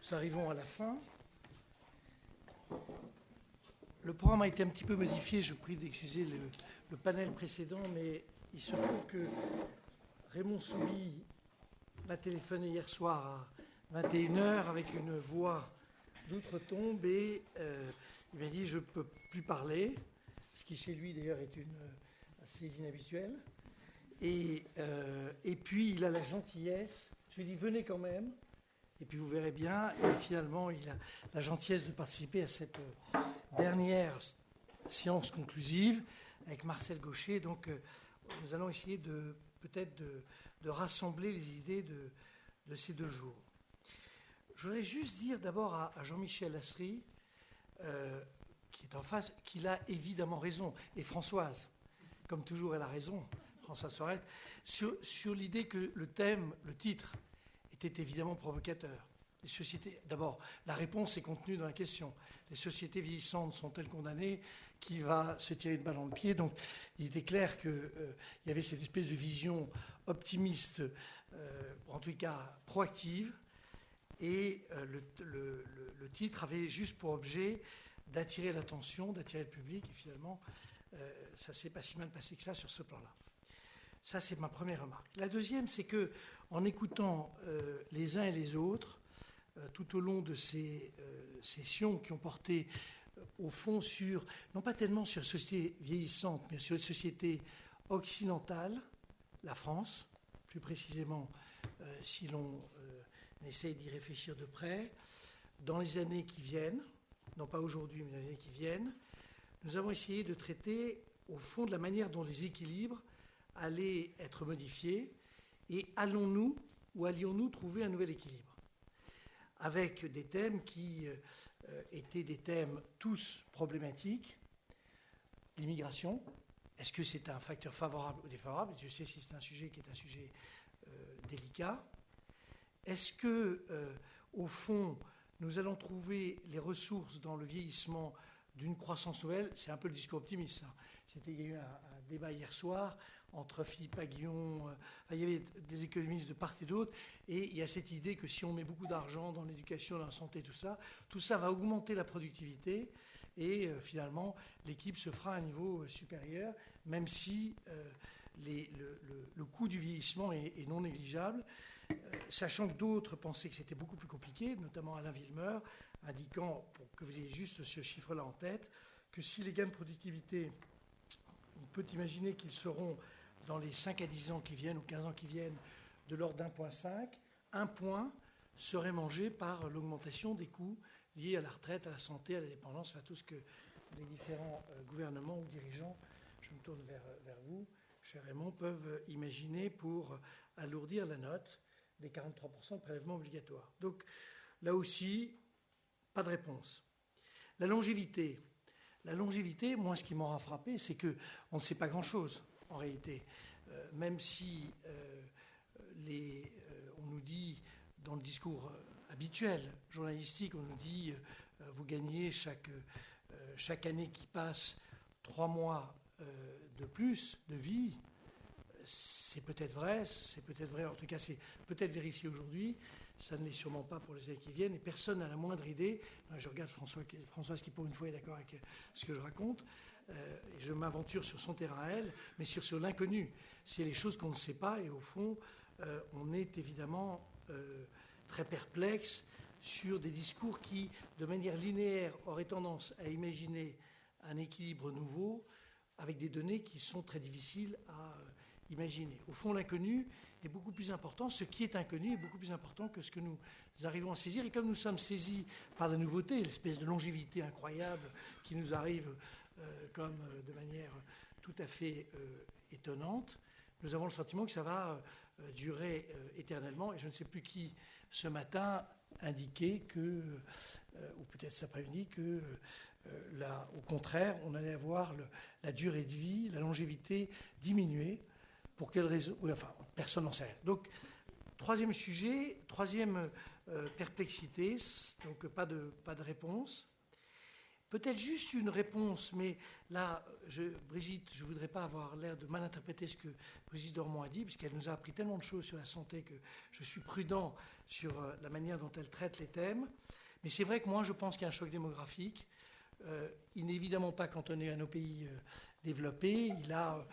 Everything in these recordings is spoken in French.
Nous arrivons à la fin. Le programme a été un petit peu modifié, je vous prie d'excuser le panel précédent, mais il se trouve que Raymond Soubi m'a téléphoné hier soir à 21h avec une voix d'outre-tombe et il m'a dit je ne peux plus parler, ce qui chez lui d'ailleurs est assez inhabituel. Et puis il a la gentillesse, je lui ai dit venez quand même, et puis vous verrez bien, et finalement il a la gentillesse de participer à cette dernière séance conclusive avec Marcel Gaucher. Donc nous allons essayer peut-être de rassembler les idées de ces 2 jours. Je voudrais juste dire d'abord à Jean-Michel Assery, qui est en face, qu'il a évidemment raison, et Françoise, comme toujours elle a raison, Françoise Sorette, sur l'idée que le titre, était évidemment provocateur. Les sociétés, d'abord, la réponse est contenue dans la question. Les sociétés vieillissantes sont-elles condamnées? Qui va se tirer une balle dans le pied? Donc, il était clair qu'il y avait cette espèce de vision optimiste, en tout cas proactive, et le titre avait juste pour objet d'attirer l'attention, d'attirer le public, et finalement, ça ne s'est pas si mal passé que ça sur ce plan-là. Ça, c'est ma première remarque. La deuxième, c'est que, en écoutant les uns et les autres, tout au long de ces sessions qui ont porté, au fond, non pas tellement sur la société vieillissante, mais sur la société occidentale, la France, plus précisément, si l'on essaye d'y réfléchir de près, dans les années qui viennent, non pas aujourd'hui, mais dans les années qui viennent, nous avons essayé de traiter, au fond, de la manière dont les équilibres allaient être modifiés, et allons-nous ou allions-nous trouver un nouvel équilibre, avec des thèmes qui étaient des thèmes tous problématiques. L'immigration, est-ce que c'est un facteur favorable ou défavorable? Je sais si c'est un sujet qui est un sujet délicat. Est-ce que, au fond, nous allons trouver les ressources dans le vieillissement d'une croissance nouvelle? C'est un peu le discours optimiste. Il y a eu un débat hier soir entre Philippe Aghion, il y avait des économistes de part et d'autre, et il y a cette idée que si on met beaucoup d'argent dans l'éducation, dans la santé, tout ça va augmenter la productivité, et finalement, l'équipe se fera à un niveau supérieur, même si le coût du vieillissement est non négligeable, sachant que d'autres pensaient que c'était beaucoup plus compliqué, notamment Alain Villemeur, indiquant, pour que vous ayez juste ce chiffre-là en tête, que si les gains de productivité, on peut imaginer qu'ils seront dans les 5 à 10 ans qui viennent ou 15 ans qui viennent de l'ordre d'1,5, un point serait mangé par l'augmentation des coûts liés à la retraite, à la santé, à la dépendance, enfin tout ce que les différents gouvernements ou dirigeants, je me tourne vers vous, cher Raymond, peuvent imaginer pour alourdir la note des 43% de prélèvement obligatoire. Donc là aussi, pas de réponse. La longévité, moi, ce qui m'aura frappé, c'est qu'on ne sait pas grand-chose, en réalité. Même si on nous dit, dans le discours habituel, journalistique, on nous dit vous gagnez chaque année qui passe 3 mois de plus de vie. C'est peut-être vrai, en tout cas c'est peut-être vérifié aujourd'hui, ça ne l'est sûrement pas pour les années qui viennent, et personne n'a la moindre idée. Je regarde Françoise qui pour une fois est d'accord avec ce que je raconte, je m'aventure sur son terrain à elle, mais sur l'inconnu. C'est les choses qu'on ne sait pas, et au fond, on est évidemment très perplexe sur des discours qui, de manière linéaire, auraient tendance à imaginer un équilibre nouveau, avec des données qui sont très difficiles à imaginer. Au fond, l'inconnu est beaucoup plus important. Ce qui est inconnu est beaucoup plus important que ce que nous arrivons à saisir. Et comme nous sommes saisis par la nouveauté, l'espèce de longévité incroyable qui nous arrive comme de manière tout à fait étonnante, nous avons le sentiment que ça va durer éternellement. Et je ne sais plus qui, ce matin, indiquait que, ou peut-être cet après-midi, que au contraire, on allait avoir la durée de vie, la longévité diminuer. Pour quelle raison? Oui, enfin, personne n'en sait rien. Donc, troisième sujet, troisième perplexité, donc pas de réponse. Peut-être juste une réponse, mais là, Brigitte, je ne voudrais pas avoir l'air de mal interpréter ce que Brigitte Dormont a dit, puisqu'elle nous a appris tellement de choses sur la santé que je suis prudent sur la manière dont elle traite les thèmes. Mais c'est vrai que moi, je pense qu'il y a un choc démographique. Il n'est évidemment pas cantonné à nos pays développés. Il a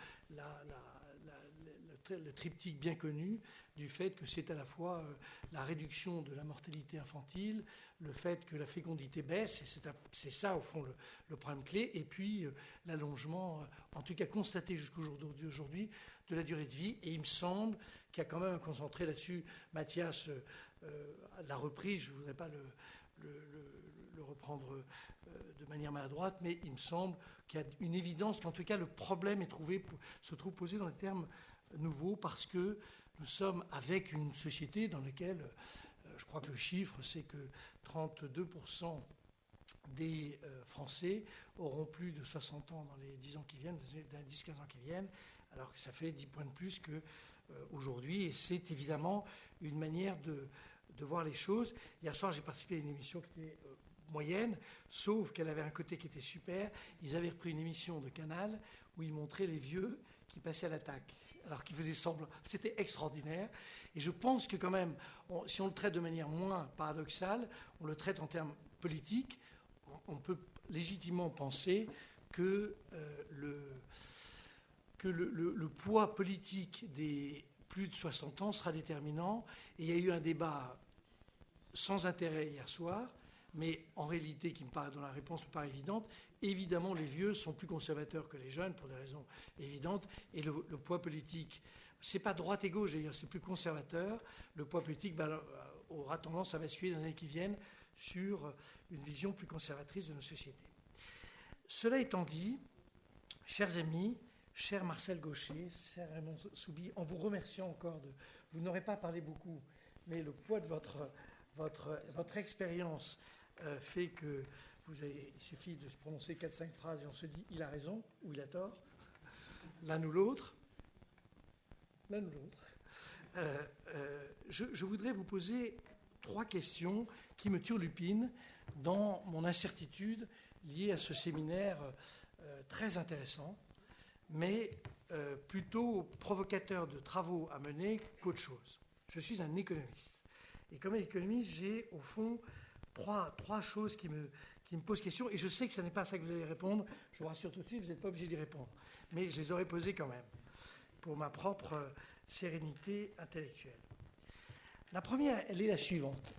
le triptyque bien connu du fait que c'est à la fois la réduction de la mortalité infantile, le fait que la fécondité baisse, et c'est ça au fond le problème clé, et puis l'allongement, en tout cas constaté jusqu'au jour d'aujourd'hui, de la durée de vie. Et il me semble qu'il y a quand même un concentré là-dessus. Mathias l'a repris, je ne voudrais pas le reprendre de manière maladroite, mais il me semble qu'il y a une évidence qu'en tout cas le problème se trouve posé dans des termes nouveaux, parce que nous sommes avec une société dans laquelle, je crois que le chiffre, c'est que 32% des Français auront plus de 60 ans dans les 10 ans qui viennent, 10-15 ans qui viennent, alors que ça fait 10 points de plus qu'aujourd'hui. Et c'est évidemment une manière de voir les choses. Hier soir, j'ai participé à une émission qui était moyenne, sauf qu'elle avait un côté qui était super. Ils avaient repris une émission de Canal où ils montraient les vieux qui passaient à l'attaque, alors qu'ils faisaient semblant. C'était extraordinaire. Et je pense que quand même, si on le traite de manière moins paradoxale, on le traite en termes politiques, on peut légitimement penser que le poids politique des plus de 60 ans sera déterminant. Et il y a eu un débat sans intérêt hier soir, mais en réalité, dont la réponse me paraît évidente. Évidemment, les vieux sont plus conservateurs que les jeunes, pour des raisons évidentes, et le poids politique, c'est pas droite et gauche d'ailleurs, c'est plus conservateur. Le poids politique aura tendance à basculer dans les années qui viennent sur une vision plus conservatrice de nos sociétés. Cela étant dit, chers amis, cher Marcel Gaucher, cher Raymond Soubi, en vous remerciant encore vous n'aurez pas parlé beaucoup, mais le poids de votre expérience fait que il suffit de se prononcer 4-5 phrases et on se dit il a raison ou il a tort, l'un ou l'autre. Je voudrais vous poser 3 questions qui me turlupinent dans mon incertitude liée à ce séminaire très intéressant, mais plutôt provocateur de travaux à mener qu'autre chose. Je suis un économiste. Et comme économiste, j'ai au fond trois choses qui me posent question. Et je sais que ce n'est pas à ça que vous allez répondre. Je vous rassure tout de suite, vous n'êtes pas obligé d'y répondre. Mais je les aurais posées quand même, pour ma propre sérénité intellectuelle. La première, elle est la suivante.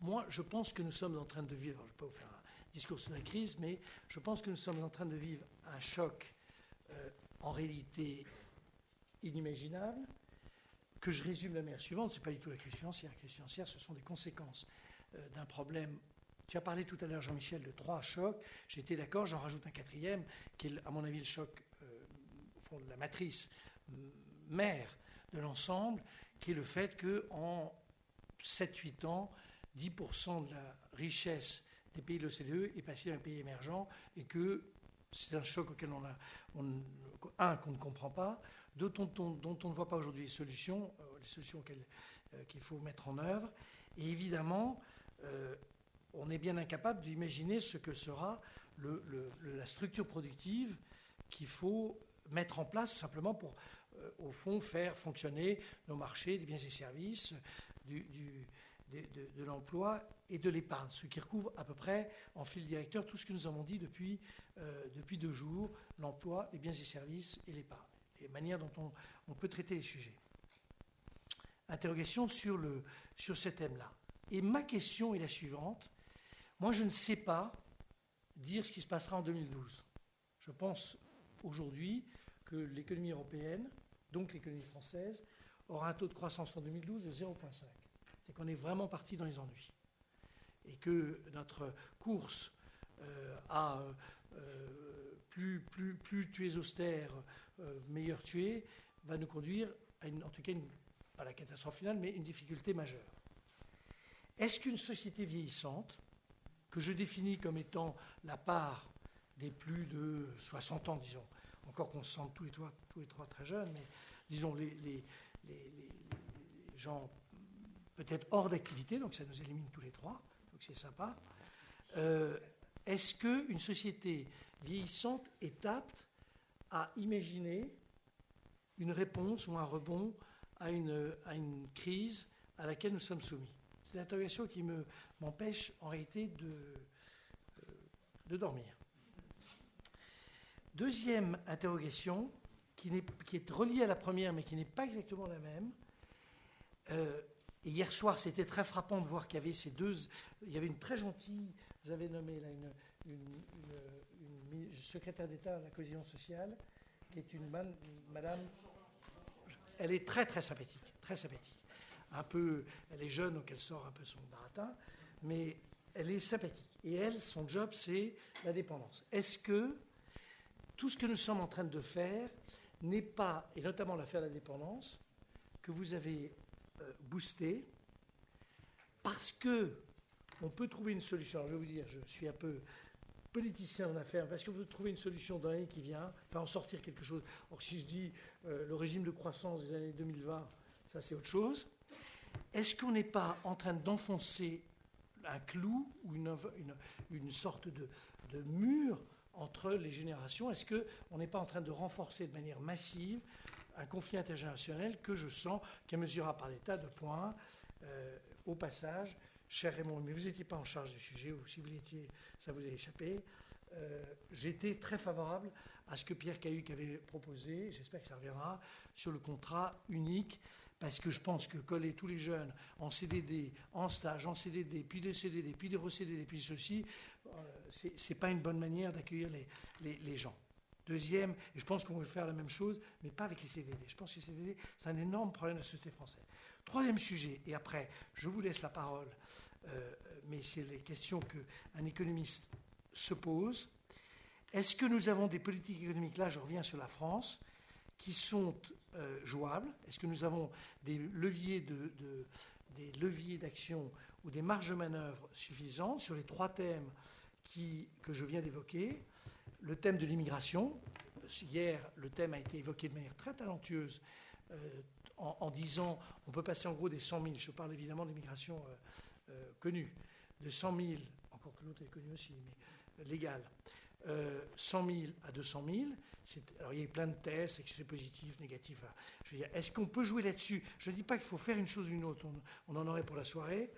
Moi, je pense que nous sommes en train de vivre, je ne vais pas vous faire un discours sur la crise, mais je pense que nous sommes en train de vivre un choc en réalité inimaginable, que je résume de la manière suivante. Ce n'est pas du tout la crise financière. La crise financière, ce sont des conséquences d'un problème. Tu as parlé tout à l'heure, Jean-Michel, de 3 chocs. J'ai été d'accord, j'en rajoute un 4e, qui est, à mon avis, le choc, au fond, de la matrice mère de l'ensemble, qui est le fait qu'en 7-8 ans, 10% de la richesse des pays de l'OCDE est passée dans un pays émergent, et que c'est un choc auquel qu'on ne comprend pas, dont on ne voit pas aujourd'hui les solutions qu'il faut mettre en œuvre. Et évidemment, on est bien incapable d'imaginer ce que sera la structure productive qu'il faut mettre en place, tout simplement pour, au fond, faire fonctionner nos marchés des biens et services, de l'emploi et de l'épargne, ce qui recouvre à peu près en fil directeur tout ce que nous avons dit depuis 2 jours, l'emploi, les biens et services et l'épargne, les manières dont on peut traiter les sujets. Interrogation sur ce thème-là. Et ma question est la suivante. Moi, je ne sais pas dire ce qui se passera en 2012. Je pense aujourd'hui que l'économie européenne, donc l'économie française, aura un taux de croissance en 2012 de 0,5. C'est qu'on est vraiment parti dans les ennuis. Et que notre course à plus tu es austère, meilleur tu es, va nous conduire à en tout cas, pas la catastrophe finale, mais une difficulté majeure. Est-ce qu'une société vieillissante, que je définis comme étant la part des plus de 60 ans, disons, encore qu'on se sente tous les trois très jeunes, mais disons les gens peut-être hors d'activité, donc ça nous élimine tous les 3, donc c'est sympa. Est-ce qu'une société vieillissante est apte à imaginer une réponse ou un rebond à une crise à laquelle nous sommes soumis? C'est l'interrogation qui m'empêche en réalité de dormir. Deuxième interrogation, qui est reliée à la première, mais qui n'est pas exactement la même. Et hier soir, c'était très frappant de voir qu'il y avait ces deux. Il y avait une très gentille, vous avez nommé là, une secrétaire d'État à la cohésion sociale, qui est une madame. Elle est très très sympathique, très sympathique. Un peu, elle est jeune, donc elle sort un peu son baratin, mais elle est sympathique. Et elle, son job, c'est la dépendance. Est-ce que tout ce que nous sommes en train de faire n'est pas, et notamment l'affaire de la dépendance, que vous avez boosté, parce que on peut trouver une solution. Alors je vais vous dire, je suis un peu politicien en affaires, parce que vous trouvez une solution dans l'année qui vient, enfin en sortir quelque chose. Or si je dis le régime de croissance des années 2020, ça c'est autre chose. Est-ce qu'on n'est pas en train d'enfoncer un clou ou une sorte de mur entre les générations? Est-ce qu'on n'est pas en train de renforcer de manière massive un conflit intergénérationnel que je sens, qui est mesurable par des tas de points? Au passage, cher Raymond, mais vous n'étiez pas en charge du sujet, ou si vous l'étiez, ça vous a échappé. J'étais très favorable à ce que Pierre Cahuc avait proposé, j'espère que ça reviendra, sur le contrat unique, parce que je pense que coller tous les jeunes en CDD, en stage, en CDD, puis des CDD, puis des re-CDD, puis ceci, c'est pas une bonne manière d'accueillir les gens. Deuxième, et je pense qu'on va faire la même chose, mais pas avec les CDD. Je pense que les CDD, c'est un énorme problème de la société française. Troisième sujet, et après, je vous laisse la parole, mais c'est les questions qu'un économiste se pose. Est-ce que nous avons des politiques économiques, là je reviens sur la France, qui sont jouables? Est-ce que nous avons des leviers d'action ou des marges de manœuvre suffisantes sur les trois thèmes que je viens d'évoquer? Le thème de l'immigration. Hier, le thème a été évoqué de manière très talentueuse en disant on peut passer en gros des 100 000, je parle évidemment de l'immigration connue, de 100 000, encore que l'autre est connu aussi, mais légale, 100 000 à 200 000. Alors il y a eu plein de tests, est-ce que c'est positif, négatif. Je veux dire, est-ce qu'on peut jouer là-dessus? Je ne dis pas qu'il faut faire une chose ou une autre, on en aurait pour la soirée,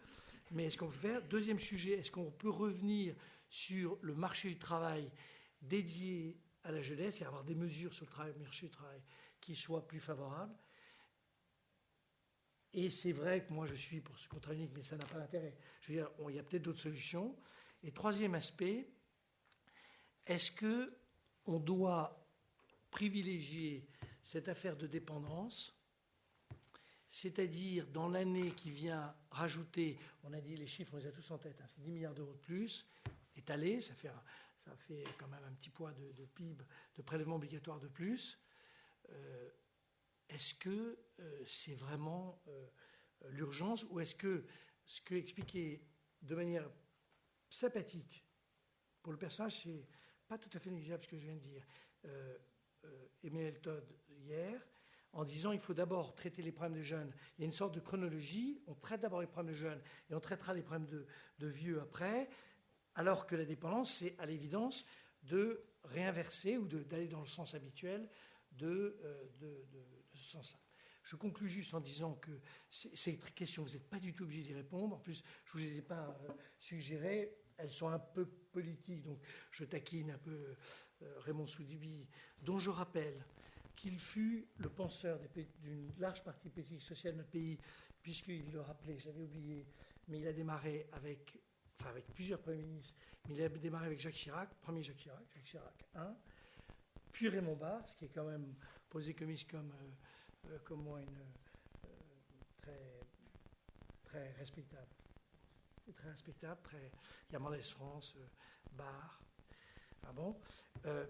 mais est-ce qu'on peut faire? Deuxième sujet, est-ce qu'on peut revenir sur le marché du travail dédié à la jeunesse et avoir des mesures sur le marché du travail qui soient plus favorables? Et c'est vrai que moi je suis pour ce contrat unique, mais ça n'a pas d'intérêt. Je veux dire, il y a peut-être d'autres solutions. Et troisième aspect, est-ce qu'on doit privilégier cette affaire de dépendance, c'est-à-dire dans l'année qui vient rajouter, on a dit les chiffres, on les a tous en tête, hein, c'est 10 milliards d'euros de plus, étalés, ça fait quand même un petit poids de PIB, de prélèvement obligatoire de plus. Est-ce que c'est vraiment l'urgence, ou est-ce que ce que expliqué de manière sympathique pour le personnage, c'est pas tout à fait négligeable ce que je viens de dire, Emmanuel Todd hier, en disant il faut d'abord traiter les problèmes des jeunes. Il y a une sorte de chronologie, on traite d'abord les problèmes des jeunes et on traitera les problèmes de vieux après, alors que la dépendance, c'est à l'évidence de réinverser ou d'aller dans le sens habituel de ce sens-là. Je conclus juste en disant que ces questions, vous n'êtes pas du tout obligé d'y répondre. En plus, je ne vous les ai pas suggérées. Elles sont un peu politiques, donc je taquine un peu Raymond Soudibi, dont je rappelle qu'il fut le penseur d'une large partie politique sociale de notre pays, puisqu'il le rappelait, j'avais oublié, mais il a démarré avec plusieurs premiers ministres, mais il a démarré avec Jacques Chirac, premier Jacques Chirac 1, puis Raymond Barre, ce qui est quand même, pour les économistes comme moi, très, très respectable. Très respectable, il y a Mendès France, Barre. Ah bon,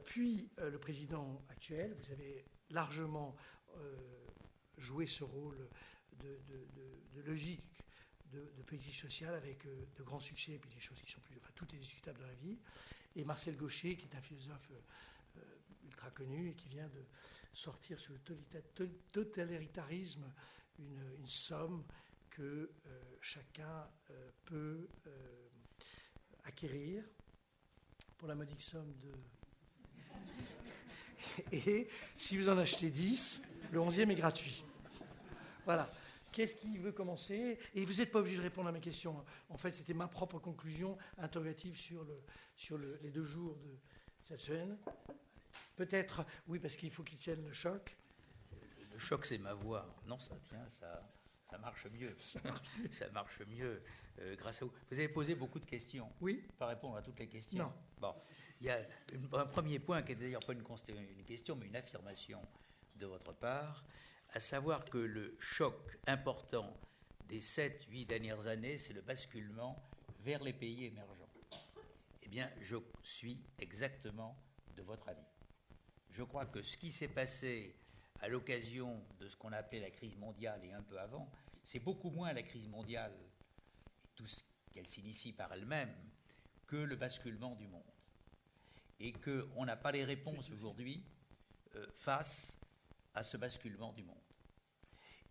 puis le président actuel, vous avez largement joué ce rôle de logique de politique sociale avec de grands succès et puis des choses qui sont plus... Enfin, tout est discutable dans la vie. Et Marcel Gauchet, qui est un philosophe ultra connu et qui vient de sortir sur le totalitarisme une somme que chacun peut acquérir. pour la modique somme de... Et si vous en achetez 10, le 11e est gratuit. Voilà. Qu'est-ce qui veut commencer? Et vous n'êtes pas obligé de répondre à mes questions. En fait, c'était ma propre conclusion interrogative sur les 2 jours de cette semaine. Peut-être, oui, parce qu'il faut qu'il tienne le choc. Le choc, c'est ma voix. Non, ça tient, ça marche mieux. Ça marche mieux grâce à vous. Vous avez posé beaucoup de questions. Oui. Pas répondre à toutes les questions. Non. Bon, il y a un premier point qui est d'ailleurs pas une question, mais une affirmation de votre part, à savoir que le choc important des 7-8 dernières années, c'est le basculement vers les pays émergents. Eh bien, je suis exactement de votre avis. Je crois que ce qui s'est passé à l'occasion de ce qu'on a appelé la crise mondiale et un peu avant, c'est beaucoup moins la crise mondiale et tout ce qu'elle signifie par elle-même que le basculement du monde. Et qu'on n'a pas les réponses aujourd'hui face à ce basculement du monde.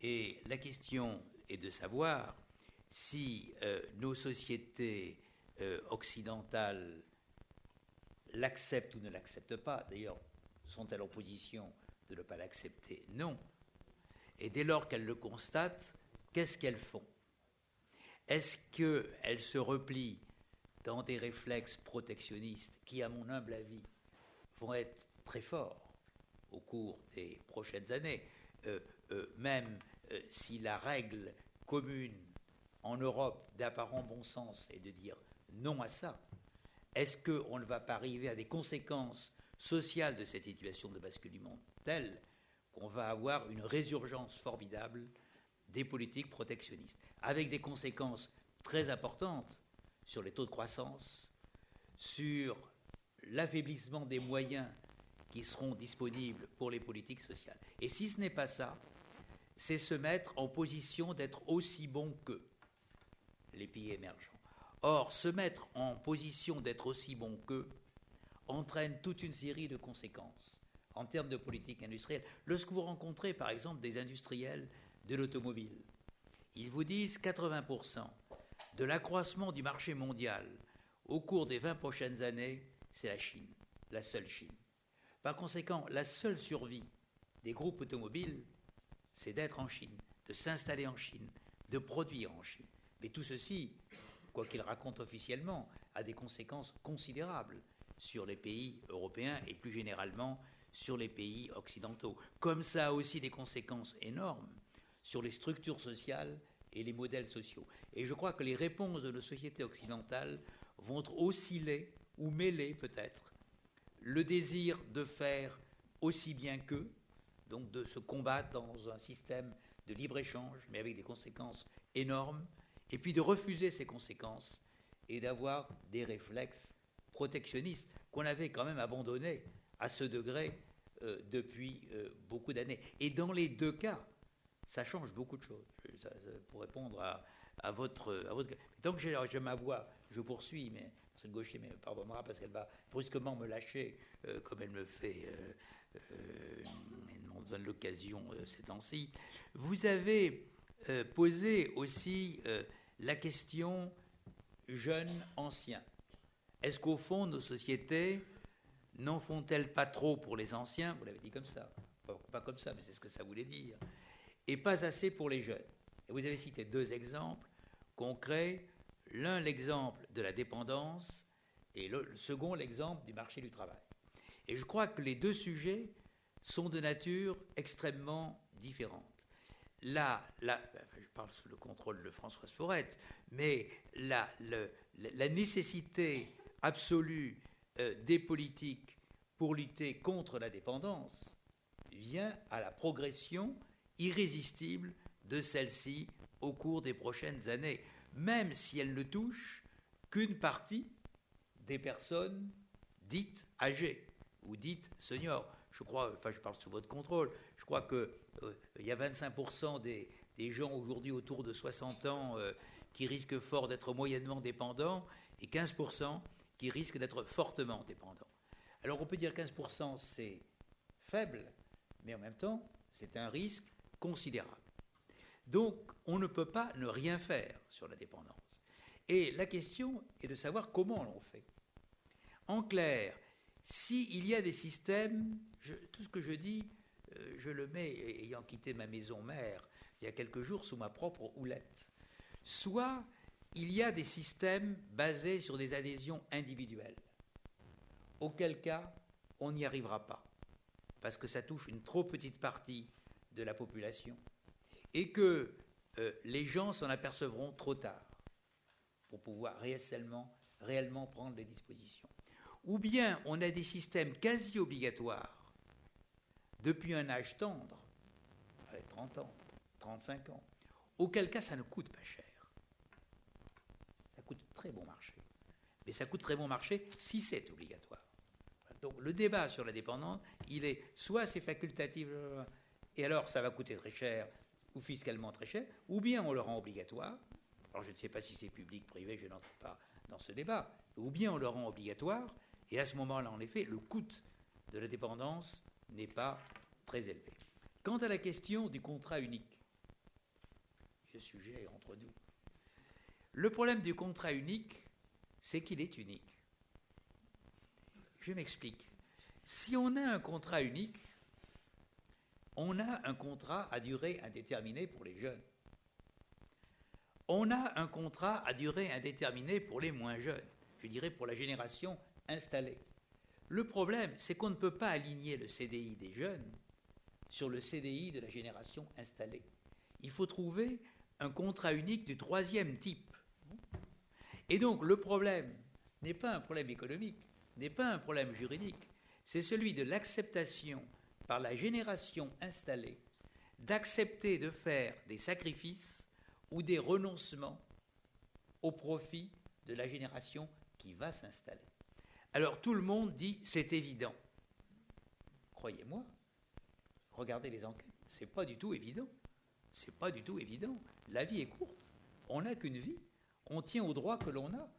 Et la question est de savoir si nos sociétés occidentales l'acceptent ou ne l'acceptent pas. D'ailleurs, sont-elles en position de ne pas l'accepter? Non. Et dès lors qu'elles le constatent, qu'est-ce qu'elles font? Est-ce qu'elles se replient dans des réflexes protectionnistes qui, à mon humble avis, vont être très forts au cours des prochaines années, même si la règle commune en Europe d'apparent bon sens est de dire non à ça? Est-ce qu'on ne va pas arriver à des conséquences sociales de cette situation de basculement telle qu'on va avoir une résurgence formidable des politiques protectionnistes, avec des conséquences très importantes sur les taux de croissance, sur l'affaiblissement des moyens qui seront disponibles pour les politiques sociales. Et si ce n'est pas ça, c'est se mettre en position d'être aussi bon qu'eux, les pays émergents. Or, se mettre en position d'être aussi bon qu'eux entraîne toute une série de conséquences en termes de politique industrielle. Lorsque vous rencontrez, par exemple, des industriels de l'automobile, ils vous disent 80% de l'accroissement du marché mondial au cours des 20 prochaines années, c'est la Chine, la seule Chine. Par conséquent, la seule survie des groupes automobiles, c'est d'être en Chine, de s'installer en Chine, de produire en Chine. Mais tout ceci, quoi qu'il raconte officiellement, a des conséquences considérables sur les pays européens et plus généralement sur les pays occidentaux. Comme ça a aussi des conséquences énormes sur les structures sociales et les modèles sociaux. Et je crois que les réponses de nos sociétés occidentales vont osciller ou mêler peut-être le désir de faire aussi bien qu'eux, donc de se combattre dans un système de libre-échange, mais avec des conséquences énormes, et puis de refuser ces conséquences et d'avoir des réflexes protectionnistes qu'on avait quand même abandonnés à ce degré depuis beaucoup d'années. Et dans les 2 cas, ça change beaucoup de choses. Pour répondre à votre... Tant que j'ai ma voix, je poursuis, mais Marcel Gaucher me pardonnera parce qu'elle va brusquement me lâcher, comme elle me fait, elle m'en donne l'occasion ces temps-ci. Vous avez posé aussi la question jeune-ancien. Est-ce qu'au fond, nos sociétés n'en font-elles pas trop pour les anciens? Vous l'avez dit comme ça. Pas comme ça, mais c'est ce que ça voulait dire. Et pas assez pour les jeunes. Et vous avez cité 2 exemples concrets. L'un, l'exemple de la dépendance, et le second, l'exemple du marché du travail. Et je crois que les 2 sujets sont de nature extrêmement différente. Là, je parle sous le contrôle de Françoise Forette, mais la nécessité absolue des politiques pour lutter contre la dépendance vient à la progression irrésistible de celle-ci au cours des prochaines années, même si elle ne touche qu'une partie des personnes dites âgées ou dites seniors. Je crois, je parle sous votre contrôle, je crois qu'il y a 25% des gens aujourd'hui autour de 60 ans qui risquent fort d'être moyennement dépendants et 15% qui risquent d'être fortement dépendants. Alors on peut dire 15% c'est faible, mais en même temps c'est un risque considérable. Donc on ne peut pas ne rien faire sur la dépendance. Et la question est de savoir comment l'on fait. En clair, s'il y a des systèmes, tout ce que je dis, je le mets, ayant quitté ma maison mère il y a quelques jours, sous ma propre houlette. Soit il y a des systèmes basés sur des adhésions individuelles, auquel cas on n'y arrivera pas, parce que ça touche une trop petite partie de la population, et que les gens s'en apercevront trop tard pour pouvoir réellement prendre les dispositions. Ou bien on a des systèmes quasi obligatoires depuis un âge tendre, 30 ans, 35 ans, auquel cas ça ne coûte pas cher. Ça coûte très bon marché. Mais ça coûte très bon marché si c'est obligatoire. Donc le débat sur la dépendance, il est soit c'est facultatif, et alors ça va coûter très cher, ou fiscalement très cher, ou bien on le rend obligatoire. Alors je ne sais pas si c'est public, privé, je n'entre pas dans ce débat, ou bien on le rend obligatoire, et à ce moment-là, en effet, le coût de la dépendance n'est pas très élevé. Quant à la question du contrat unique, ce sujet entre nous, le problème du contrat unique, c'est qu'il est unique. Je m'explique. Si on a un contrat unique, on a un contrat à durée indéterminée pour les jeunes. On a un contrat à durée indéterminée pour les moins jeunes, je dirais pour la génération installée. Le problème, c'est qu'on ne peut pas aligner le CDI des jeunes sur le CDI de la génération installée. Il faut trouver un contrat unique du troisième type. Et donc le problème n'est pas un problème économique, n'est pas un problème juridique, c'est celui de l'acceptation par la génération installée d'accepter de faire des sacrifices ou des renoncements au profit de la génération qui va s'installer. Alors tout le monde dit c'est évident. Croyez-moi, regardez les enquêtes, c'est pas du tout évident. C'est pas du tout évident. La vie est courte. On n'a qu'une vie. On tient aux droits que l'on a.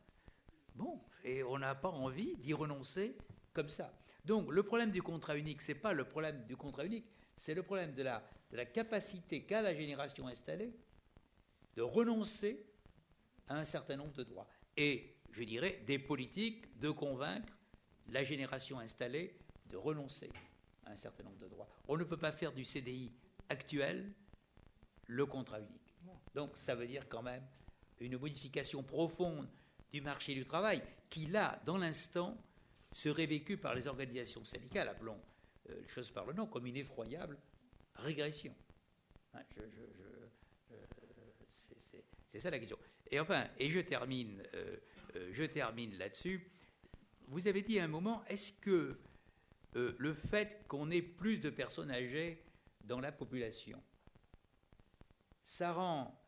Bon, et on n'a pas envie d'y renoncer comme ça. Donc le problème du contrat unique, c'est pas le problème du contrat unique, c'est le problème de la capacité qu'a la génération installée de renoncer à un certain nombre de droits. Et, je dirais, des politiques de convaincre la génération installée de renoncer à un certain nombre de droits. On ne peut pas faire du CDI actuel le contrat unique. Donc ça veut dire quand même une modification profonde du marché du travail qui, là, dans l'instant, serait vécue par les organisations syndicales, appelons les choses par le nom, comme une effroyable régression. Hein, c'est ça la question. Et enfin, et je termine là-dessus. Vous avez dit à un moment, est-ce que le fait qu'on ait plus de personnes âgées dans la population, ça rend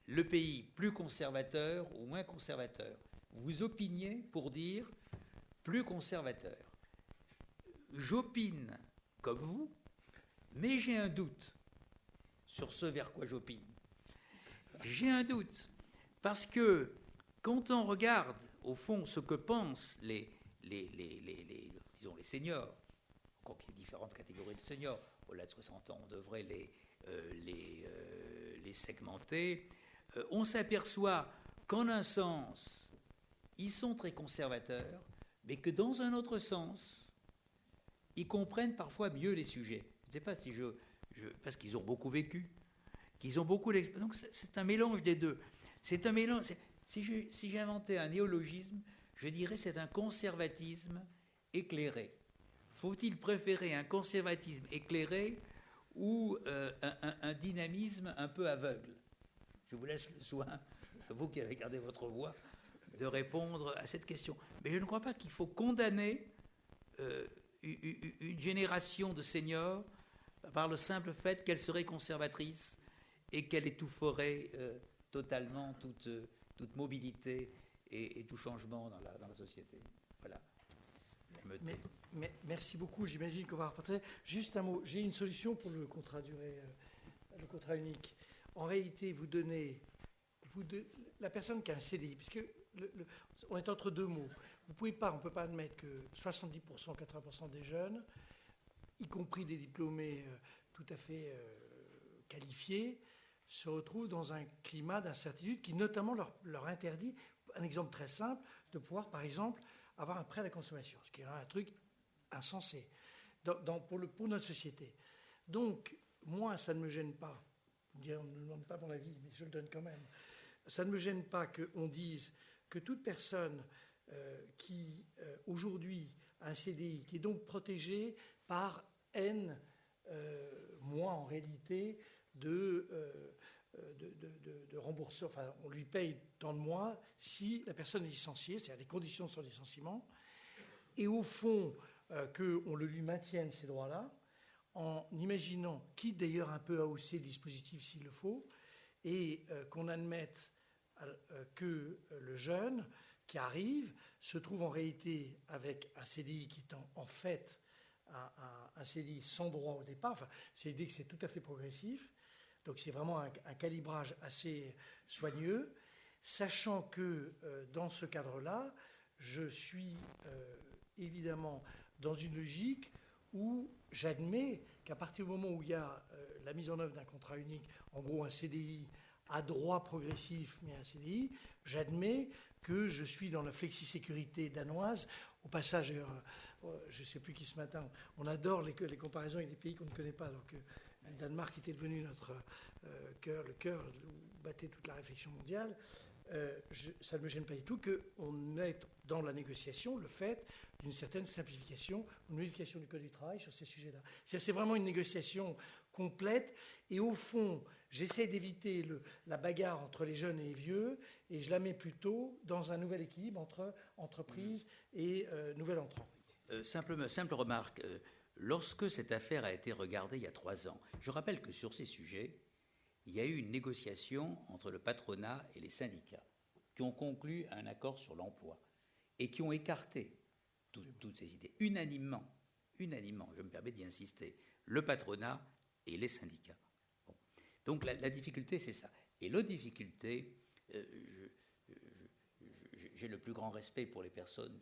le pays plus conservateur ou moins conservateur? Vous opiniez pour dire plus conservateur. J'opine comme vous, mais j'ai un doute sur ce vers quoi j'opine. J'ai un doute, parce que quand on regarde, au fond, ce que pensent les seniors, encore qu'il y ait différentes catégories de seniors, au-delà de 60 ans, on devrait les segmenter, on s'aperçoit qu'en un sens, ils sont très conservateurs, mais que dans un autre sens, ils comprennent parfois mieux les sujets. Je ne sais pas si parce qu'ils ont beaucoup vécu, qu'ils ont beaucoup d'expérience. Donc c'est un mélange des deux. C'est un mélange. Si j'inventais un néologisme, je dirais c'est un conservatisme éclairé. Faut-il préférer un conservatisme éclairé ou un dynamisme un peu aveugle? Je vous laisse le soin, vous qui avez gardé votre voix, de répondre à cette question. Mais je ne crois pas qu'il faut condamner une génération de seniors par le simple fait qu'elle serait conservatrice et qu'elle étoufferait totalement toute mobilité et tout changement dans la société. Voilà. Mais merci beaucoup. J'imagine qu'on va repartir. Juste un mot. J'ai une solution pour le contrat le contrat unique. En réalité, la personne qui a un CDI, parce que on est entre deux mots. On ne peut pas admettre que 70%, 80% des jeunes, y compris des diplômés tout à fait qualifiés, se retrouvent dans un climat d'incertitude qui notamment leur interdit, un exemple très simple, de pouvoir par exemple avoir un prêt à la consommation, ce qui est un truc insensé pour notre société. Donc, moi, ça ne me gêne pas. On ne me demande pas mon avis, mais je le donne quand même. Ça ne me gêne pas qu'on dise que toute personne qui, aujourd'hui, a un CDI, qui est donc protégée par N mois, en réalité, de remboursement, enfin, on lui paye tant de mois si la personne est licenciée, c'est-à-dire les conditions de son licenciement, et au fond, qu'on le lui maintienne ces droits-là, en imaginant, quitte d'ailleurs un peu à hausser le dispositif s'il le faut, et qu'on admette que le jeune qui arrive se trouve en réalité avec un CDI qui est en fait un CDI sans droit au départ. Enfin, c'est l'idée que c'est tout à fait progressif. Donc c'est vraiment un calibrage assez soigneux, sachant que dans ce cadre-là, je suis évidemment dans une logique où j'admets qu'à partir du moment où il y a la mise en œuvre d'un contrat unique, en gros un CDI à droit progressif, mais un CDI, j'admets que je suis dans la flexi-sécurité danoise. Au passage, je ne sais plus qui ce matin, on adore les comparaisons avec des pays qu'on ne connaît pas. Donc, le Danemark était devenu notre le cœur où battait toute la réflexion mondiale. Ça ne me gêne pas du tout qu'on ait dans la négociation le fait d'une certaine simplification, une modification du Code du travail sur ces sujets-là. C'est vraiment une négociation complète. Et au fond, j'essaie d'éviter la bagarre entre les jeunes et les vieux, et je la mets plutôt dans un nouvel équilibre entre entreprise et nouvel entrant. Simple remarque. Lorsque cette affaire a été regardée il y a 3 ans, je rappelle que sur ces sujets, il y a eu une négociation entre le patronat et les syndicats qui ont conclu un accord sur l'emploi et qui ont écarté toutes ces idées, unanimement, je me permets d'y insister, le patronat et les syndicats. Bon. Donc la difficulté, c'est ça. Et l'autre difficulté, j'ai le plus grand respect pour les personnes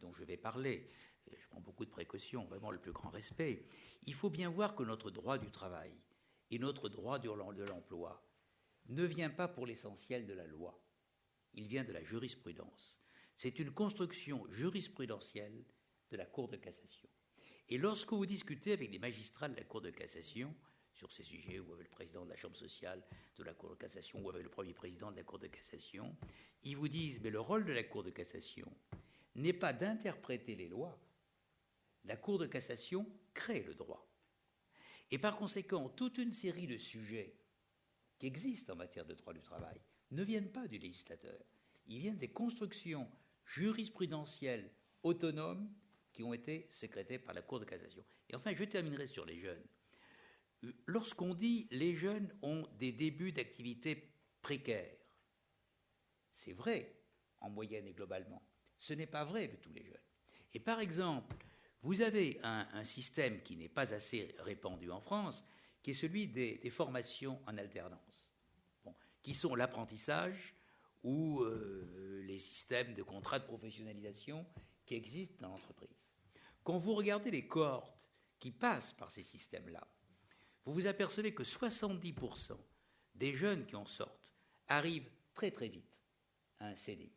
dont je vais parler. Je prends beaucoup de précautions, vraiment le plus grand respect. Il faut bien voir que notre droit du travail et notre droit de l'emploi ne vient pas pour l'essentiel de la loi. Il vient de la jurisprudence. C'est une construction jurisprudentielle de la Cour de cassation. Et lorsque vous discutez avec les magistrats de la Cour de cassation sur ces sujets, ou avec le président de la Chambre sociale de la Cour de cassation, ou avec le premier président de la Cour de cassation, ils vous disent, mais le rôle de la Cour de cassation n'est pas d'interpréter les lois. La Cour de cassation crée le droit. Et par conséquent, toute une série de sujets qui existent en matière de droit du travail ne viennent pas du législateur. Ils viennent des constructions jurisprudentielles autonomes qui ont été sécrétées par la Cour de cassation. Et enfin, je terminerai sur les jeunes. Lorsqu'on dit les jeunes ont des débuts d'activité précaires, c'est vrai en moyenne et globalement. Ce n'est pas vrai de tous les jeunes. Et par exemple, vous avez un système qui n'est pas assez répandu en France, qui est celui des formations en alternance, qui sont l'apprentissage ou les systèmes de contrats de professionnalisation qui existent dans l'entreprise. Quand vous regardez les cohortes qui passent par ces systèmes-là, vous vous apercevez que 70% des jeunes qui en sortent arrivent très très vite à un CDI.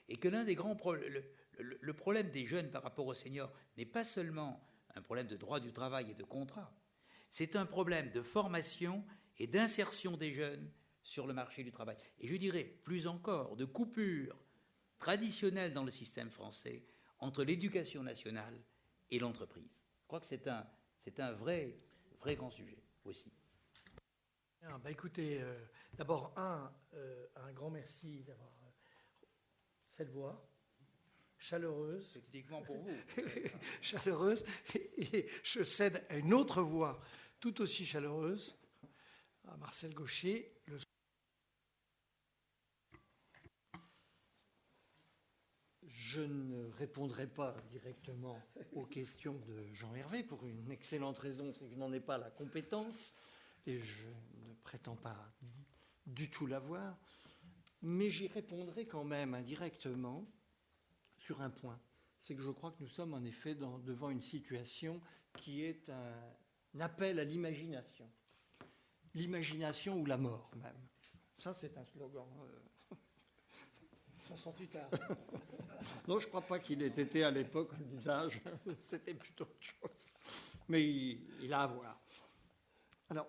Et que l'un des grands problèmes, le problème des jeunes par rapport aux seniors n'est pas seulement un problème de droit du travail et de contrat, c'est un problème de formation et d'insertion des jeunes sur le marché du travail. Et je dirais, plus encore, de coupure traditionnelle dans le système français entre l'éducation nationale et l'entreprise. Je crois que c'est un vrai grand sujet aussi. Écoutez, d'abord, un grand merci d'avoir cette voix chaleureuse. C'est typiquement pour vous. Chaleureuse. Et je cède à une autre voix tout aussi chaleureuse, à Marcel Gaucher. Je ne répondrai pas directement aux questions de Jean Hervé pour une excellente raison, c'est que je n'en ai pas la compétence et je ne prétends pas du tout l'avoir. Mais j'y répondrai quand même indirectement sur un point. C'est que je crois que nous sommes en effet devant une situation qui est un appel à l'imagination. L'imagination ou la mort même. Ça, c'est un slogan. 68 ans. Non, je ne crois pas qu'il ait été à l'époque d'usage. C'était plutôt autre chose. Mais il a à voir. Alors,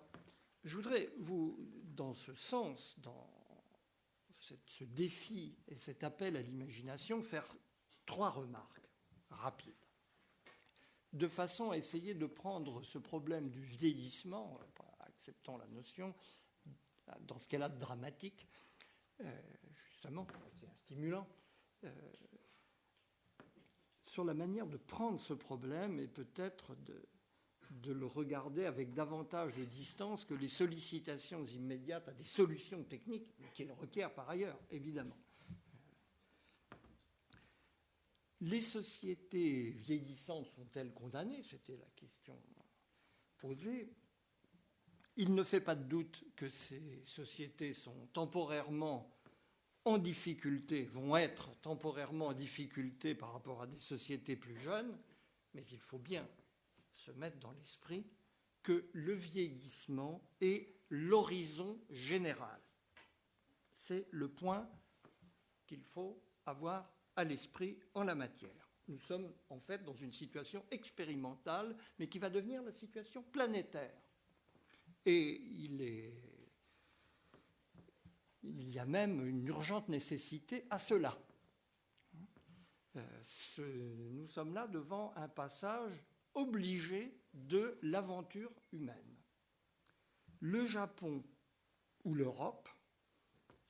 je voudrais vous, dans ce sens, dans ce défi et cet appel à l'imagination, faire 3 remarques rapides, de façon à essayer de prendre ce problème du vieillissement, acceptant la notion, dans ce qu'elle a de dramatique, justement, c'est un stimulant, sur la manière de prendre ce problème et peut-être de le regarder avec davantage de distance que les sollicitations immédiates à des solutions techniques, qu'il requiert par ailleurs, évidemment. Les sociétés vieillissantes sont-elles condamnées? C'était la question posée. Il ne fait pas de doute que ces sociétés sont temporairement en difficulté, vont être temporairement en difficulté par rapport à des sociétés plus jeunes, mais il faut bien se mettre dans l'esprit que le vieillissement est l'horizon général. C'est le point qu'il faut avoir à l'esprit en la matière. Nous sommes en fait dans une situation expérimentale, mais qui va devenir la situation planétaire. Et il y a même une urgente nécessité à cela. Nous sommes là devant un passage obligé de l'aventure humaine. Le Japon ou l'Europe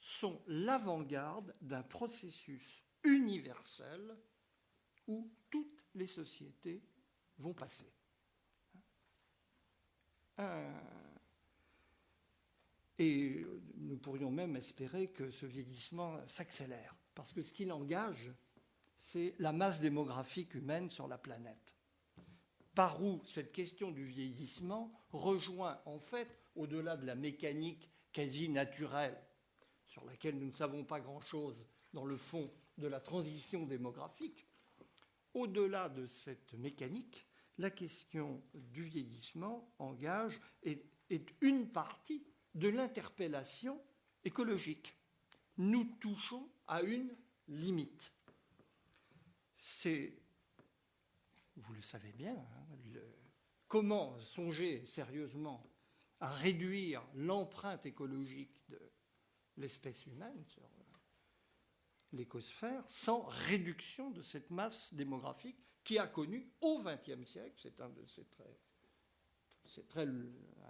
sont l'avant-garde d'un processus universel où toutes les sociétés vont passer. Et nous pourrions même espérer que ce vieillissement s'accélère, parce que ce qu'il engage, c'est la masse démographique humaine sur la planète. Par où cette question du vieillissement rejoint, en fait, au-delà de la mécanique quasi naturelle, sur laquelle nous ne savons pas grand-chose dans le fond de la transition démographique, au-delà de cette mécanique, la question du vieillissement engage est une partie de l'interpellation écologique. Nous touchons à une limite. C'est, vous le savez bien, comment songer sérieusement à réduire l'empreinte écologique de l'espèce humaine sur l'écosphère sans réduction de cette masse démographique qui a connu au XXe siècle, c'est un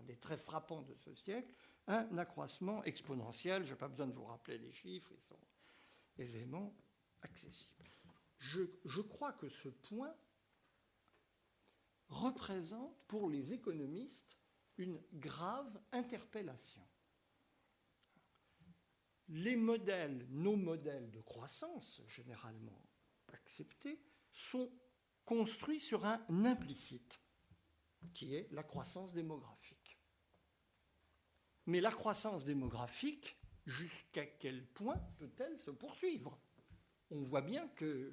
des traits frappants de ce siècle, un accroissement exponentiel. Je n'ai pas besoin de vous rappeler les chiffres, ils sont aisément accessibles. Je crois que ce point représente pour les économistes une grave interpellation. Les modèles, nos modèles de croissance, généralement acceptés, sont construits sur un implicite, qui est la croissance démographique. Mais la croissance démographique, jusqu'à quel point peut-elle se poursuivre? On voit bien que,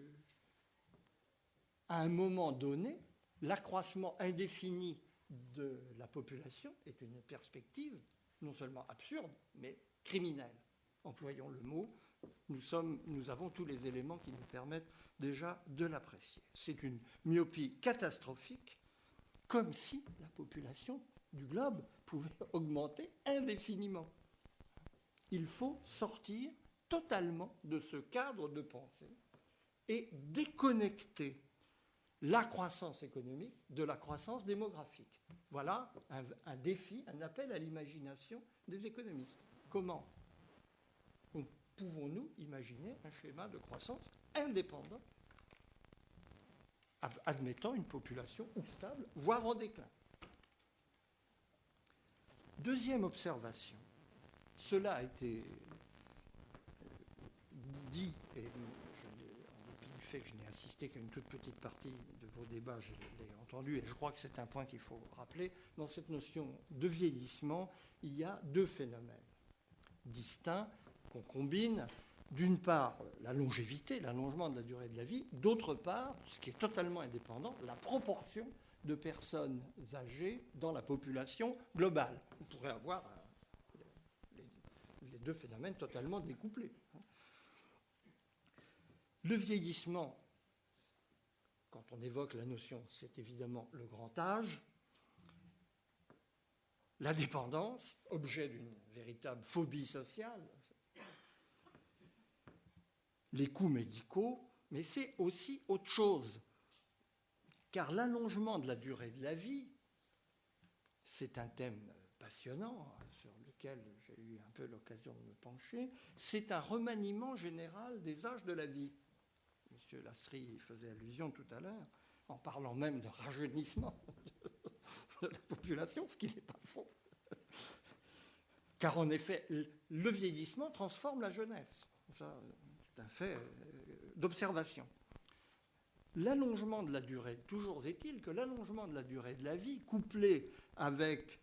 à un moment donné, l'accroissement indéfini de la population est une perspective non seulement absurde, mais criminelle. Employons le mot, nous avons tous les éléments qui nous permettent déjà de l'apprécier. C'est une myopie catastrophique, comme si la population du globe pouvait augmenter indéfiniment. Il faut sortir totalement de ce cadre de pensée et déconnecter la croissance économique de la croissance démographique. Voilà un défi, un appel à l'imagination des économistes. Comment pouvons-nous imaginer un schéma de croissance indépendant, admettant une population ou stable, voire en déclin? Deuxième observation, cela a été dit, et en dépit du fait que je n'ai assisté qu'à une toute petite partie de vos débats, je l'ai entendu, et je crois que c'est un point qu'il faut rappeler, dans cette notion de vieillissement, il y a 2 phénomènes distincts qu'on combine. D'une part, la longévité, l'allongement de la durée de la vie, d'autre part, ce qui est totalement indépendant, la proportion de personnes âgées dans la population globale. On pourrait avoir les 2 phénomènes totalement découplés. Le vieillissement, quand on évoque la notion, c'est évidemment le grand âge. La dépendance, objet d'une véritable phobie sociale. Les coûts médicaux, mais c'est aussi autre chose. Car l'allongement de la durée de la vie, c'est un thème passionnant sur lequel j'ai eu un peu l'occasion de me pencher, c'est un remaniement général des âges de la vie. M. Lasserie y faisait allusion tout à l'heure, en parlant même de rajeunissement de la population, ce qui n'est pas faux. Car en effet, le vieillissement transforme la jeunesse. Ça, c'est un fait d'observation. L'allongement de la durée, toujours est-il que l'allongement de la durée de la vie, couplé avec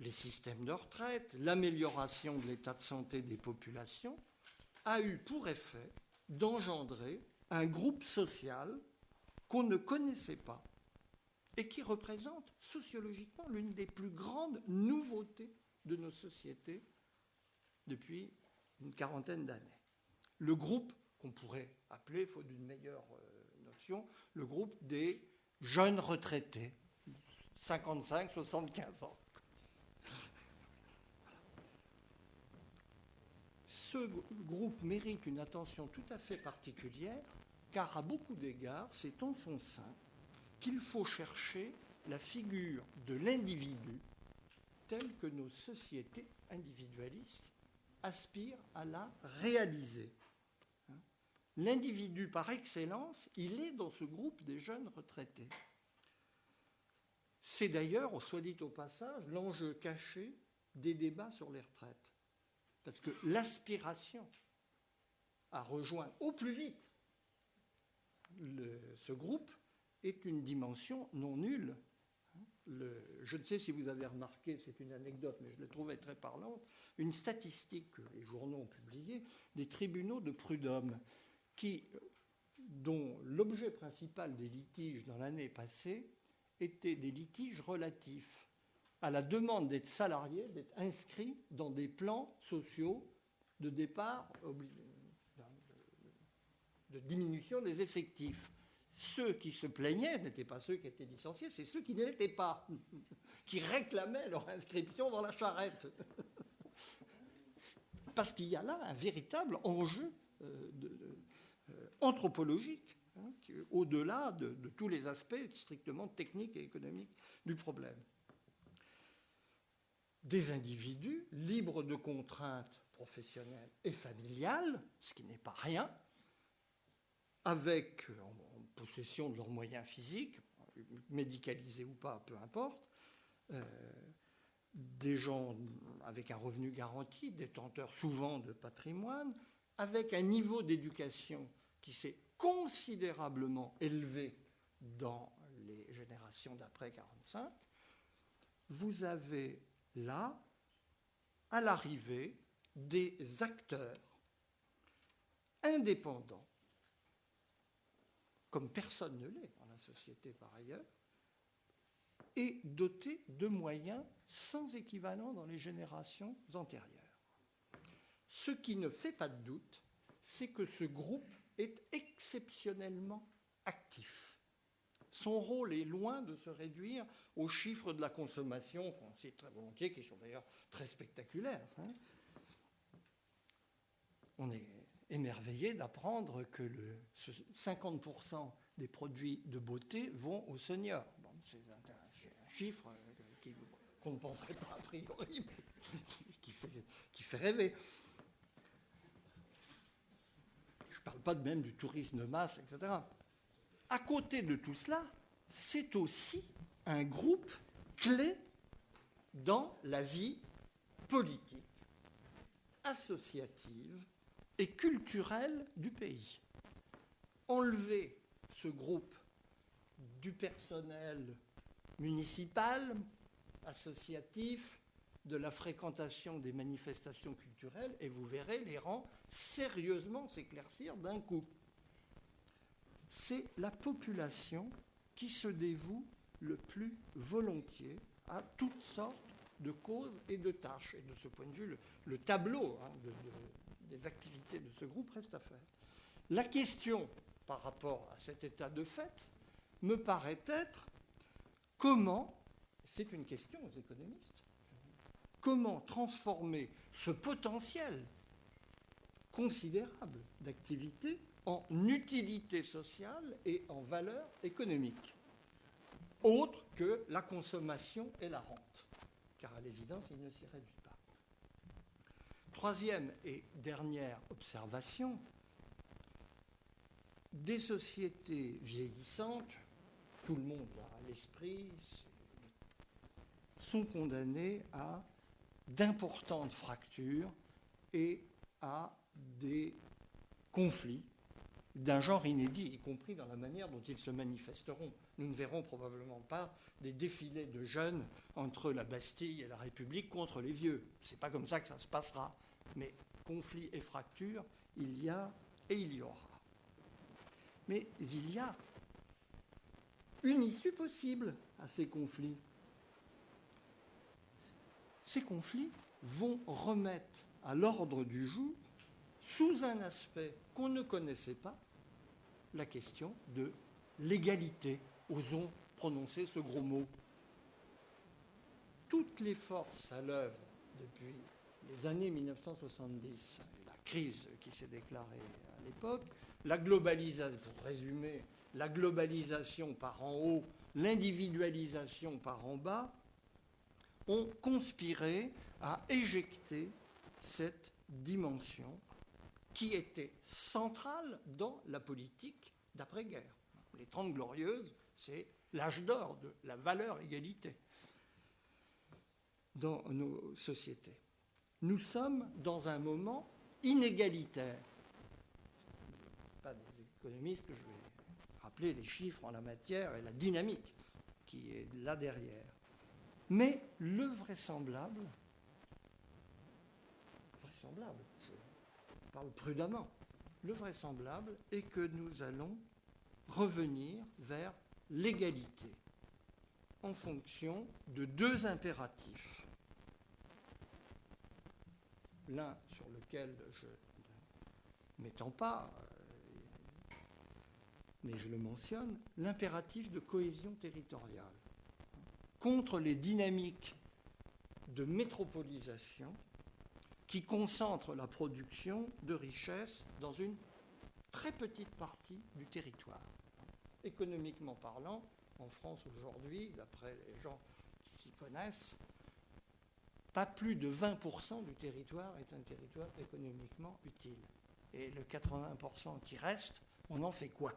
les systèmes de retraite, l'amélioration de l'état de santé des populations, a eu pour effet d'engendrer un groupe social qu'on ne connaissait pas et qui représente sociologiquement l'une des plus grandes nouveautés de nos sociétés depuis une quarantaine d'années. Le groupe qu'on pourrait appeler, faute d'une meilleure notion, le groupe des jeunes retraités, 55-75 ans. Ce groupe mérite une attention tout à fait particulière, car à beaucoup d'égards, c'est en son sein qu'il faut chercher la figure de l'individu telle que nos sociétés individualistes aspirent à la réaliser. L'individu par excellence, il est dans ce groupe des jeunes retraités. C'est d'ailleurs, soit dit au passage, l'enjeu caché des débats sur les retraites. Parce que l'aspiration à rejoindre au plus vite ce groupe est une dimension non nulle. Je ne sais si vous avez remarqué, c'est une anecdote, mais je l'ai trouvée très parlante, une statistique que les journaux ont publiée des tribunaux de prud'homme dont l'objet principal des litiges dans l'année passée était des litiges relatifs à la demande d'être salarié, d'être inscrit dans des plans sociaux de départ, de diminution des effectifs. Ceux qui se plaignaient n'étaient pas ceux qui étaient licenciés, c'est ceux qui ne l'étaient pas, qui réclamaient leur inscription dans la charrette. Parce qu'il y a là un véritable enjeu anthropologique, au-delà de tous les aspects strictement techniques et économiques du problème. Des individus libres de contraintes professionnelles et familiales, ce qui n'est pas rien, avec, en possession de leurs moyens physiques, médicalisés ou pas, peu importe, des gens avec un revenu garanti, détenteurs souvent de patrimoine, avec un niveau d'éducation qui s'est considérablement élevé dans les générations d'après 1945, vous avez là, à l'arrivée, des acteurs indépendants, comme personne ne l'est dans la société par ailleurs, et dotés de moyens sans équivalent dans les générations antérieures. Ce qui ne fait pas de doute, c'est que ce groupe est exceptionnellement actif. Son rôle est loin de se réduire aux chiffres de la consommation, qu'on cite très volontiers, qui sont d'ailleurs très spectaculaires. On est émerveillé d'apprendre que 50% des produits de beauté vont aux seniors. Bon, c'est un chiffre qu'on ne penserait pas a priori, mais qui fait rêver. Je ne parle pas même du tourisme de masse, etc. À côté de tout cela, c'est aussi un groupe clé dans la vie politique, associative et culturelle du pays. Enlever ce groupe du personnel municipal, associatif, de la fréquentation des manifestations culturelles, et vous verrez les rangs sérieusement s'éclaircir d'un coup. C'est la population qui se dévoue le plus volontiers à toutes sortes de causes et de tâches. Et de ce point de vue, le tableau des activités de ce groupe reste à faire. La question par rapport à cet état de fait me paraît être comment, c'est une question aux économistes, comment transformer ce potentiel considérable d'activité en utilité sociale et en valeur économique, autre que la consommation et la rente, car à l'évidence, il ne s'y réduit pas. Troisième et dernière observation, des sociétés vieillissantes, tout le monde l'a à l'esprit, sont condamnées à d'importantes fractures et à des conflits d'un genre inédit, y compris dans la manière dont ils se manifesteront. Nous ne verrons probablement pas des défilés de jeunes entre la Bastille et la République contre les vieux. Ce n'est pas comme ça que ça se passera. Mais conflits et fractures, il y a et il y aura. Mais il y a une issue possible à ces conflits. Ces conflits vont remettre à l'ordre du jour, sous un aspect qu'on ne connaissait pas, la question de l'égalité. Osons prononcer ce gros mot. Toutes les forces à l'œuvre depuis les années 1970, la crise qui s'est déclarée à l'époque, la globalisation, pour résumer, la globalisation par en haut, l'individualisation par en bas, ont conspiré à éjecter cette dimension qui était centrale dans la politique d'après-guerre. Les 30 Glorieuses, c'est l'âge d'or de la valeur égalité dans nos sociétés. Nous sommes dans un moment inégalitaire. Pas des économistes que je vais rappeler les chiffres en la matière et la dynamique qui est là derrière. Mais le vraisemblable, je parle prudemment, le vraisemblable est que nous allons revenir vers l'égalité en fonction de deux impératifs. L'un sur lequel je ne m'étends pas, mais je le mentionne, l'impératif de cohésion territoriale, contre les dynamiques de métropolisation qui concentrent la production de richesses dans une très petite partie du territoire. Économiquement parlant, en France aujourd'hui, d'après les gens qui s'y connaissent, pas plus de 20% du territoire est un territoire économiquement utile. Et le 80% qui reste, on en fait quoi ?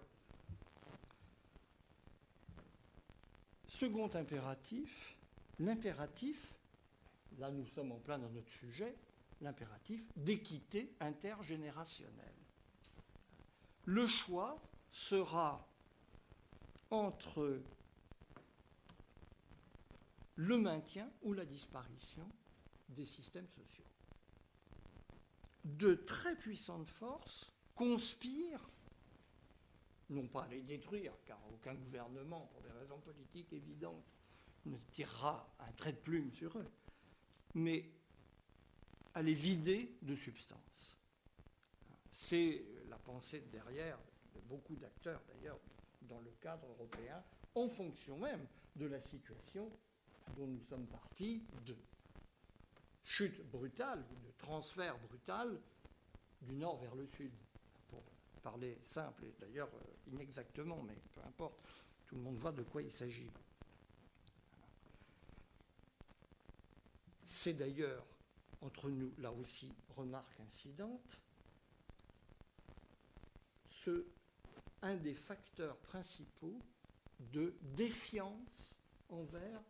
Second impératif, l'impératif, là nous sommes en plein dans notre sujet, l'impératif d'équité intergénérationnelle. Le choix sera entre le maintien ou la disparition des systèmes sociaux. De très puissantes forces conspirent, non pas à les détruire, car aucun gouvernement, pour des raisons politiques évidentes, ne tirera un trait de plume sur eux, mais à les vider de substance. C'est la pensée derrière de beaucoup d'acteurs, d'ailleurs, dans le cadre européen, en fonction même de la situation dont nous sommes partis, de chute brutale, de transfert brutal du nord vers le sud, pour parler simple, et d'ailleurs inexactement, mais peu importe, tout le monde voit de quoi il s'agit. C'est d'ailleurs, entre nous, là aussi, remarque incidente, un des facteurs principaux de défiance envers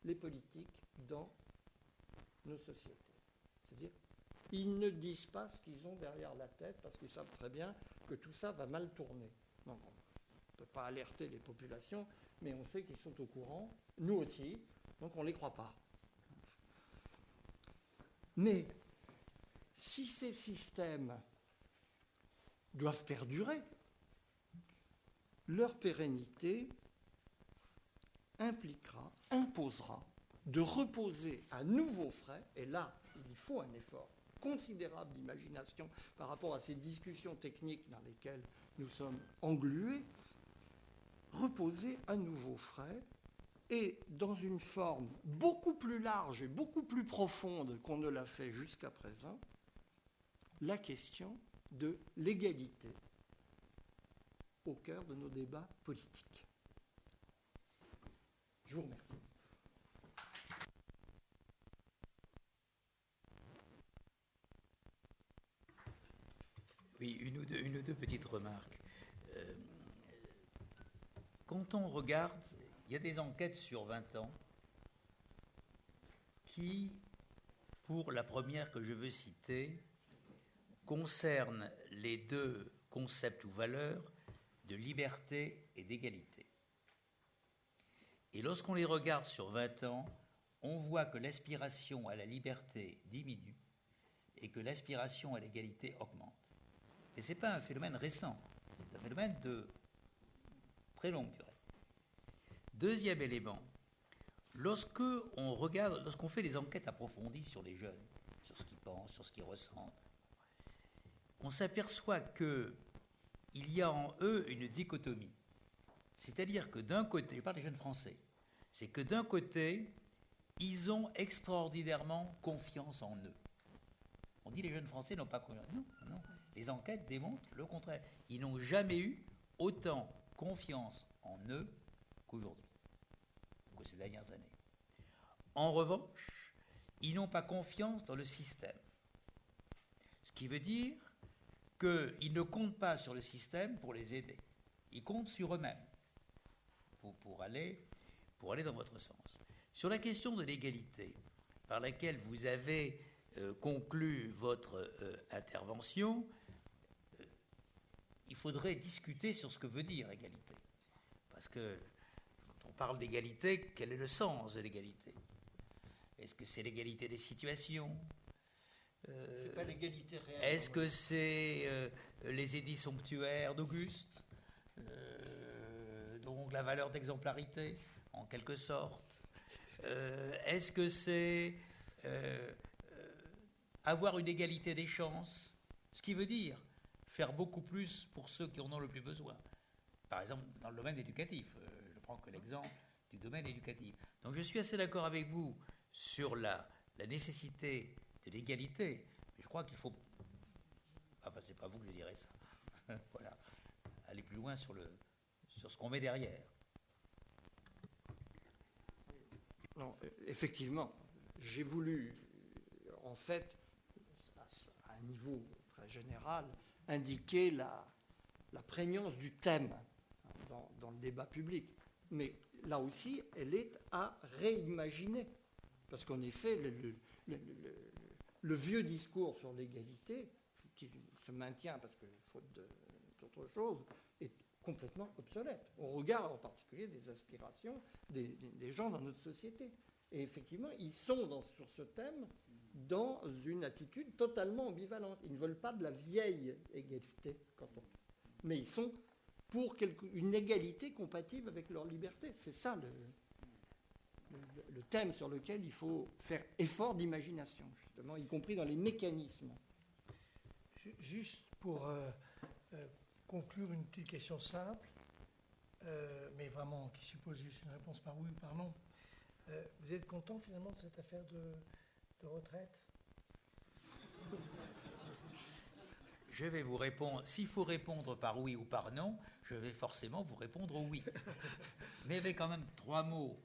les politiques dans nos sociétés. C'est-à-dire, ils ne disent pas ce qu'ils ont derrière la tête parce qu'ils savent très bien que tout ça va mal tourner. Donc, on ne peut pas alerter les populations, mais on sait qu'ils sont au courant, nous aussi, donc on ne les croit pas. Mais si ces systèmes doivent perdurer, leur pérennité imposera de reposer à nouveaux frais, et là, il faut un effort considérable d'imagination par rapport à ces discussions techniques dans lesquelles nous sommes englués, reposer à nouveau frais et dans une forme beaucoup plus large et beaucoup plus profonde qu'on ne l'a fait jusqu'à présent, la question de l'égalité au cœur de nos débats politiques. Je vous remercie. Oui, une ou deux petites remarques. Quand on regarde, il y a des enquêtes sur 20 ans qui, pour la première que je veux citer, concernent les deux concepts ou valeurs de liberté et d'égalité. Et lorsqu'on les regarde sur 20 ans, on voit que l'aspiration à la liberté diminue et que l'aspiration à l'égalité augmente. Et ce n'est pas un phénomène récent, c'est un phénomène de très longue durée. Deuxième élément, lorsqu'on fait des enquêtes approfondies sur les jeunes, sur ce qu'ils pensent, sur ce qu'ils ressentent, on s'aperçoit qu'il y a en eux une dichotomie. C'est-à-dire que d'un côté, je parle des jeunes français, c'est que d'un côté, ils ont extraordinairement confiance en eux. On dit les jeunes Français n'ont pas confiance. Non. Les enquêtes démontrent le contraire. Ils n'ont jamais eu autant confiance en eux qu'aujourd'hui, que ces dernières années. En revanche, ils n'ont pas confiance dans le système. Ce qui veut dire qu'ils ne comptent pas sur le système pour les aider. Ils comptent sur eux-mêmes pour aller dans votre sens. Sur la question de l'égalité, par laquelle vous avez conclu votre intervention, il faudrait discuter sur ce que veut dire égalité. Parce que quand on parle d'égalité, quel est le sens de l'égalité? Est-ce que c'est l'égalité des situations? C'est pas l'égalité réelle. Est-ce que c'est les édits somptuaires d'Auguste, donc la valeur d'exemplarité, en quelque sorte? Est-ce que c'est avoir une égalité des chances? Ce qui veut dire faire beaucoup plus pour ceux qui en ont le plus besoin. Par exemple, dans le domaine éducatif, je prends que l'exemple du domaine éducatif. Donc je suis assez d'accord avec vous sur la nécessité de l'égalité. Je crois qu'il faut... Enfin, c'est pas vous que je dirais ça. Voilà. Aller plus loin sur ce qu'on met derrière. Non, effectivement, j'ai voulu, en fait, à un niveau très général, indiquer la prégnance du thème dans le débat public. Mais là aussi, elle est à réimaginer. Parce qu'en effet, le vieux discours sur l'égalité, qui se maintient parce que faute d'autre chose, est complètement obsolète. On regarde en particulier des aspirations des gens dans notre société. Et effectivement, ils sont sur ce thème dans une attitude totalement ambivalente. Ils ne veulent pas de la vieille égalité, mais ils sont pour une égalité compatible avec leur liberté. C'est ça le thème sur lequel il faut faire effort d'imagination, justement, y compris dans les mécanismes. Juste pour conclure une petite question simple, mais vraiment qui suppose juste une réponse par oui ou par non. Vous êtes content finalement de cette affaire de retraite? Je vais vous répondre. S'il faut répondre par oui ou par non, je vais forcément vous répondre oui. Mais avec quand même 3 mots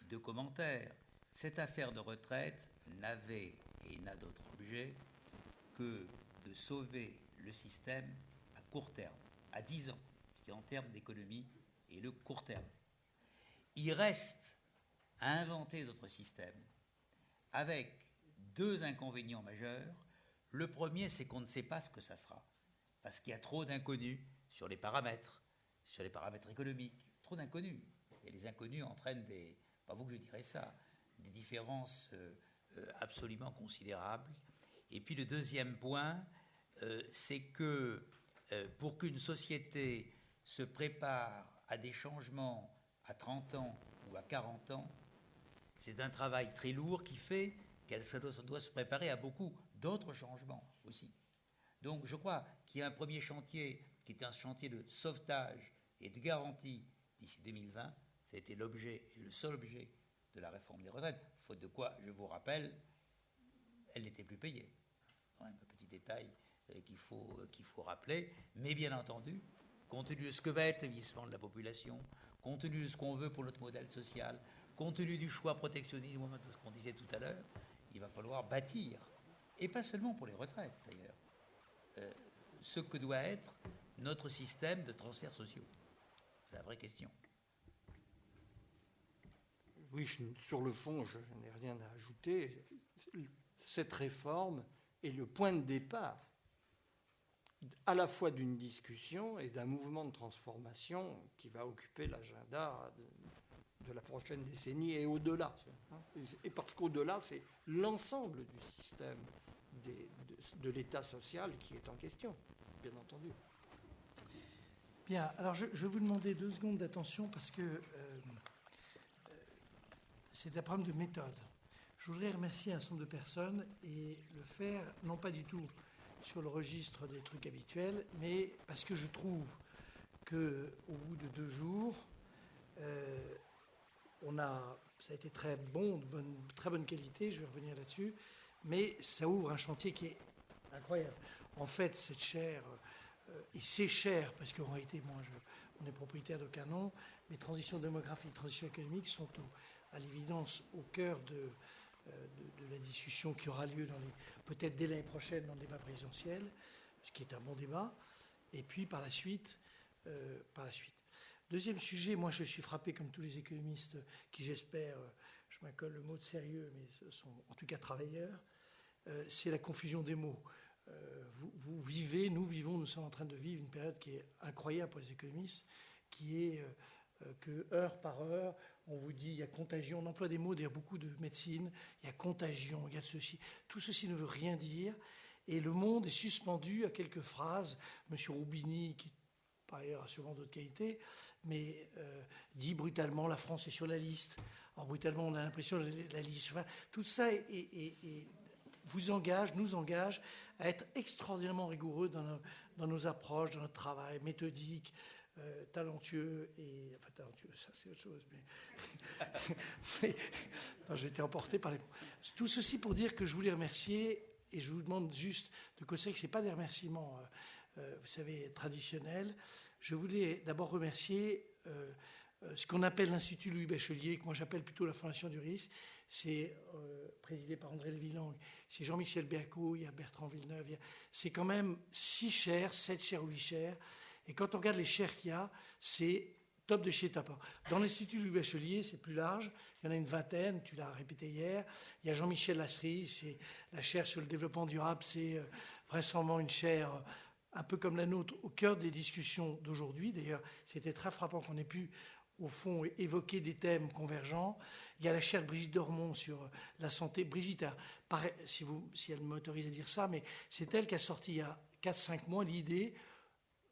de commentaire. Cette affaire de retraite n'avait et n'a d'autre objet que de sauver le système à court terme, à 10 ans, ce qui en termes d'économie est le court terme. Il reste à inventer d'autres systèmes avec 2 inconvénients majeurs. Le premier, c'est qu'on ne sait pas ce que ça sera, parce qu'il y a trop d'inconnus sur les paramètres économiques, trop d'inconnus. Et les inconnus entraînent pas vous que je dirais ça, des différences absolument considérables. Et puis le deuxième point, c'est que pour qu'une société se prépare à des changements à 30 ans ou à 40 ans, c'est un travail très lourd qui fait qu'elle doit se préparer à beaucoup d'autres changements aussi. Donc je crois qu'il y a un premier chantier qui est un chantier de sauvetage et de garantie d'ici 2020. Ça a été l'objet et le seul objet de la réforme des retraites, faute de quoi, je vous rappelle, elle n'était plus payée. Quand même un petit détail qu'il faut rappeler. Mais bien entendu, compte tenu de ce que va être le vieillissement de la population, compte tenu de ce qu'on veut pour notre modèle social, compte tenu du choix protectionniste, de ce qu'on disait tout à l'heure, il va falloir bâtir, et pas seulement pour les retraites d'ailleurs, ce que doit être notre système de transferts sociaux. C'est la vraie question. Oui, sur le fond, je n'ai rien à ajouter. Cette réforme est le point de départ à la fois d'une discussion et d'un mouvement de transformation qui va occuper l'agenda de la prochaine décennie et au-delà. Et parce qu'au-delà, c'est l'ensemble du système de l'État social qui est en question, bien entendu. Bien, alors je vais vous demander 2 secondes d'attention parce que c'est un problème de méthode. Je voudrais remercier un certain nombre de personnes et le faire, non pas du tout sur le registre des trucs habituels, mais parce que je trouve qu'au bout de 2 jours, ça a été très bon, de très bonne qualité, je vais revenir là-dessus, mais ça ouvre un chantier qui est incroyable. En fait, cette chaire, et c'est cher, parce qu'en réalité, on est propriétaire d'aucun nom, mais transition démographique, transition économique sont à l'évidence au cœur de la discussion qui aura lieu peut-être dès l'année prochaine dans le débat présidentiel, ce qui est un bon débat, et puis par la suite. Deuxième sujet, moi je suis frappé comme tous les économistes qui j'espère, je m'accole le mot de sérieux, mais ce sont en tout cas travailleurs, c'est la confusion des mots. Vous vivez, nous vivons, nous sommes en train de vivre une période qui est incroyable pour les économistes, qui est que heure par heure, on vous dit il y a contagion, on emploie des mots, d'ailleurs beaucoup de médecine, il y a contagion, il y a ceci. Tout ceci ne veut rien dire et le monde est suspendu à quelques phrases. Monsieur Roubini, qui par ailleurs a sûrement d'autres qualités, mais dit brutalement la France est sur la liste. Alors brutalement on a l'impression de la liste. Enfin, tout ça vous engage, nous engage à être extraordinairement rigoureux dans nos approches, dans notre travail méthodique, talentueux et... Enfin, talentueux, ça c'est autre chose, mais non, j'ai été emporté par les... Tout ceci pour dire que je voulais remercier, et je vous demande juste de considérer que ce n'est pas des remerciements, vous savez, traditionnels. Je voulais d'abord remercier ce qu'on appelle l'Institut Louis Bachelier, que moi j'appelle plutôt la Fondation du risque. C'est présidé par André Levilland, c'est Jean-Michel Béaco, il y a Bertrand Villeneuve. C'est quand même 6 chaires, 7 chaires ou 8 chaires. Et quand on regarde les chaires qu'il y a, c'est top de chez top. Dans l'Institut Louis Bachelier, c'est plus large. Il y en a une vingtaine, tu l'as répété hier. Il y a Jean-Michel Lasserie, c'est la chaire sur le développement durable. C'est vraisemblablement une chaire un peu comme la nôtre, au cœur des discussions d'aujourd'hui. D'ailleurs, c'était très frappant qu'on ait pu, au fond, évoquer des thèmes convergents. Il y a la chaire Brigitte Dormont sur la santé. Brigitte, si elle m'autorise à dire ça, mais c'est elle qui a sorti il y a 4-5 mois l'idée,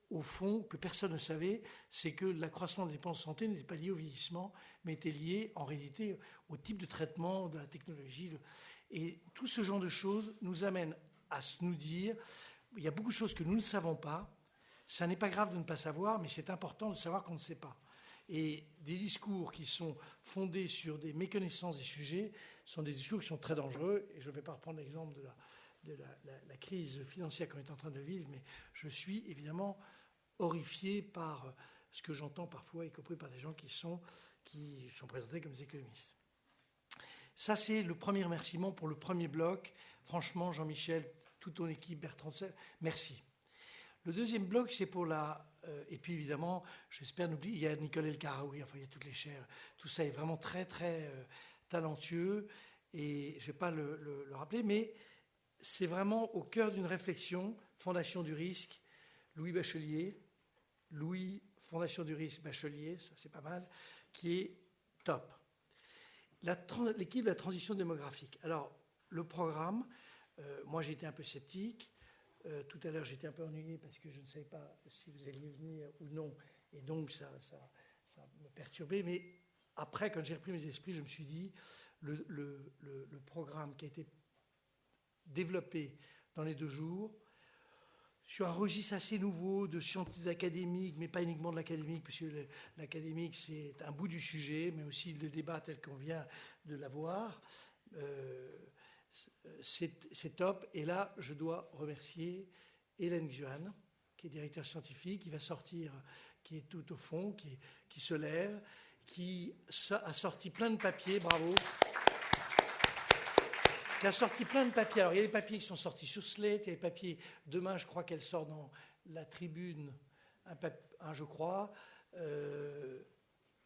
au fond, que personne ne savait, c'est que l'accroissement des dépenses de santé n'était pas lié au vieillissement, mais était lié, en réalité, au type de traitement, de la technologie. Et tout ce genre de choses nous amène à nous dire, il y a beaucoup de choses que nous ne savons pas. Ça n'est pas grave de ne pas savoir, mais c'est important de savoir qu'on ne sait pas. Et des discours qui sont fondés sur des méconnaissances des sujets sont des discours qui sont très dangereux. Et je ne vais pas reprendre l'exemple de la crise financière qu'on est en train de vivre, mais je suis évidemment horrifié par ce que j'entends parfois, y compris par des gens qui sont présentés comme des économistes. Ça, c'est le premier remerciement pour le premier bloc. Franchement, Jean-Michel, toute ton équipe, Bertrand, merci. Le deuxième bloc, c'est pour et puis évidemment, j'espère n'oublier, il y a Nicole El Karaoui, enfin il y a toutes les chaires. Tout ça est vraiment très, très talentueux. Et je ne vais pas le rappeler, mais c'est vraiment au cœur d'une réflexion, Fondation du risque, Louis Bachelier, Fondation du risque Bachelier, ça c'est pas mal, qui est top. L'équipe de la transition démographique. Alors, le programme, moi j'ai été un peu sceptique. Tout à l'heure j'étais un peu ennuyé parce que je ne savais pas si vous alliez venir ou non. Et donc ça me perturbait. Mais après, quand j'ai repris mes esprits, je me suis dit, le programme qui a été développé dans les 2 jours sur un registre assez nouveau de scientifique académique, mais pas uniquement de l'académique, puisque l'académique, c'est un bout du sujet, mais aussi le débat tel qu'on vient de l'avoir. C'est top. Et là, je dois remercier Hélène Xuan, qui est directeur scientifique, qui va sortir, qui est tout au fond, qui se lève, qui a sorti plein de papiers, bravo, qui a sorti plein de papiers. Alors, il y a les papiers qui sont sortis sur Slate, il y a les papiers, demain, je crois qu'elle sort dans la Tribune, je crois,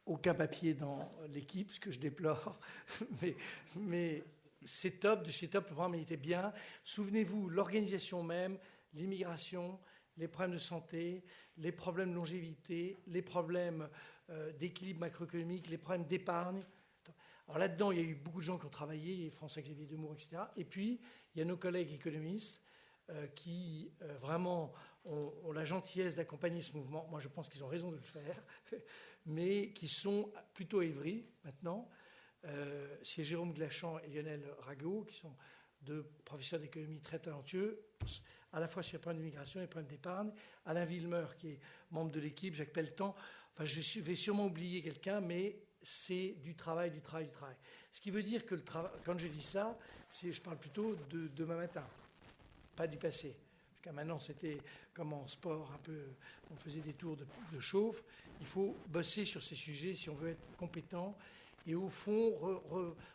aucun papier dans l'équipe, ce que je déplore, mais c'est top, de chez top, le programme était bien. Souvenez-vous, l'organisation même, l'immigration, les problèmes de santé, les problèmes de longévité, les problèmes d'équilibre macroéconomique, les problèmes d'épargne. Alors là-dedans, il y a eu beaucoup de gens qui ont travaillé, François-Xavier Demour, etc. Et puis, il y a nos collègues économistes qui vraiment ont la gentillesse d'accompagner ce mouvement. Moi, je pense qu'ils ont raison de le faire, mais qui sont plutôt à Évry maintenant. C'est Jérôme Glachan et Lionel Rago, qui sont 2 professeurs d'économie très talentueux, à la fois sur les problèmes d'immigration et les problèmes d'épargne. Alain Villemeur, qui est membre de l'équipe, Jacques Pelletan. Enfin, je vais sûrement oublier quelqu'un, mais c'est du travail, du travail, du travail. Ce qui veut dire que quand je dis ça, je parle plutôt de demain matin, pas du passé. Jusqu'à maintenant, c'était comme en sport, un peu, on faisait des tours de chauffe. Il faut bosser sur ces sujets si on veut être compétent. Et au fond,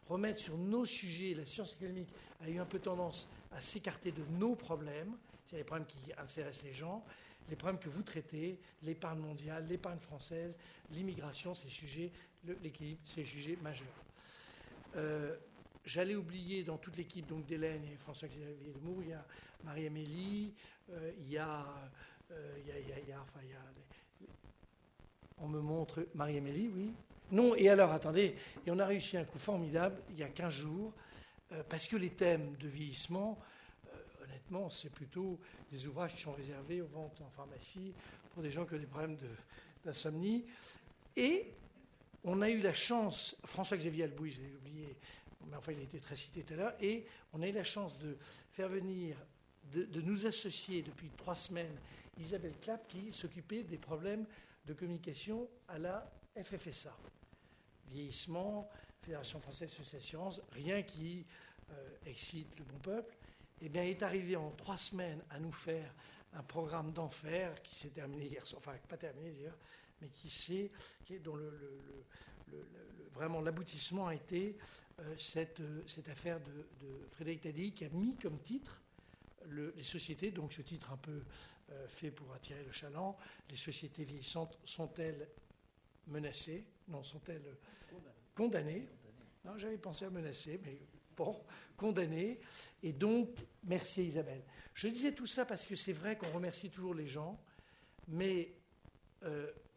remettre sur nos sujets, la science économique a eu un peu tendance à s'écarter de nos problèmes, c'est les problèmes qui intéressent les gens, les problèmes que vous traitez, l'épargne mondiale, l'épargne française, l'immigration, ces sujets, l'équilibre, ces sujets majeurs. J'allais oublier dans toute l'équipe donc d'Hélène et François-Xavier Demour, il y a Marie-Amélie, on me montre Marie-Amélie, oui. Non, et alors, attendez, et on a réussi un coup formidable il y a 15 jours, parce que les thèmes de vieillissement, honnêtement, c'est plutôt des ouvrages qui sont réservés aux ventes en pharmacie pour des gens qui ont des problèmes d'insomnie. Et on a eu la chance, François-Xavier Albouy, je l'ai oublié, mais enfin il a été très cité tout à l'heure, et on a eu la chance de faire venir, de nous associer depuis 3 semaines, Isabelle Clapp, qui s'occupait des problèmes de communication à la FFSA. Vieillissement, Fédération Française de l'Assurance, rien qui excite le bon peuple, eh bien, est arrivé en 3 semaines à nous faire un programme d'enfer qui s'est terminé hier soir, enfin pas terminé d'ailleurs, mais dont vraiment l'aboutissement a été cette affaire de Frédéric Taddy qui a mis comme titre les sociétés, donc ce titre un peu fait pour attirer le chaland, les sociétés vieillissantes sont-elles menacées? Non, sont-elles condamnées? Non, j'avais pensé à menacer, mais bon, condamnées. Et donc, merci Isabelle. Je disais tout ça parce que c'est vrai qu'on remercie toujours les gens, mais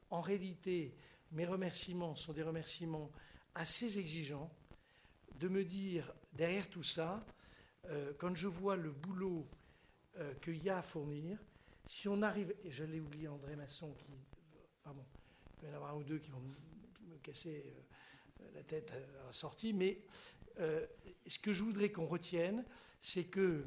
en réalité, mes remerciements sont des remerciements assez exigeants de me dire, derrière tout ça, quand je vois le boulot qu'il y a à fournir, si on arrive, et je l'ai oublié André Masson, pardon, il peut y en avoir 1 ou 2 qui vont me casser la tête à la sortie, mais ce que je voudrais qu'on retienne, c'est que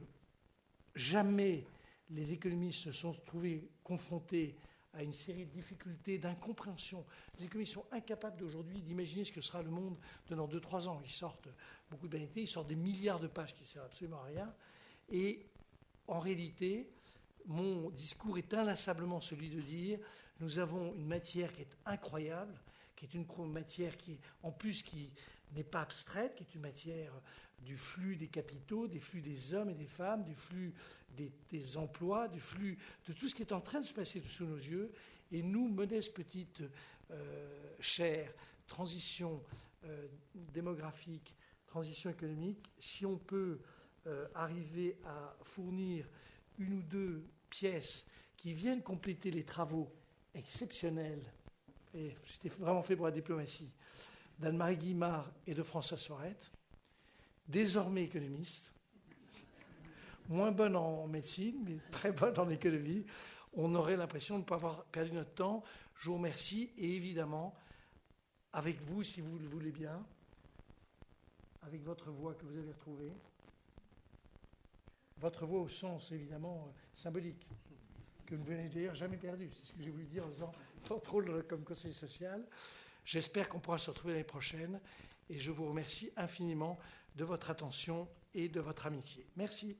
jamais les économistes se sont trouvés confrontés à une série de difficultés, d'incompréhension. Les économistes sont incapables d'aujourd'hui d'imaginer ce que sera le monde dans 2-3 ans. Ils sortent beaucoup de vanités, ils sortent des milliards de pages qui ne servent absolument à rien. Et en réalité, mon discours est inlassablement celui de dire nous avons une matière qui est incroyable, qui est une matière qui, en plus, qui n'est pas abstraite, qui est une matière du flux des capitaux, des flux des hommes et des femmes, du flux des emplois, du flux de tout ce qui est en train de se passer sous nos yeux. Et nous, modestes petites chaires, transition démographique, transition économique, si on peut arriver à fournir 1 ou 2 pièces qui viennent compléter les travaux exceptionnels, et c'était vraiment fait pour la diplomatie, d'Anne-Marie Guimard et de François Sorette, désormais économiste, moins bonne en médecine, mais très bonne en économie, on aurait l'impression de ne pas avoir perdu notre temps. Je vous remercie, et évidemment, avec vous, si vous le voulez bien, avec votre voix que vous avez retrouvée, votre voix au sens évidemment symbolique, que vous n'avez d'ailleurs jamais perdu. C'est ce que j'ai voulu dire en faisant votre rôle comme conseiller social. J'espère qu'on pourra se retrouver l'année prochaine et je vous remercie infiniment de votre attention et de votre amitié. Merci.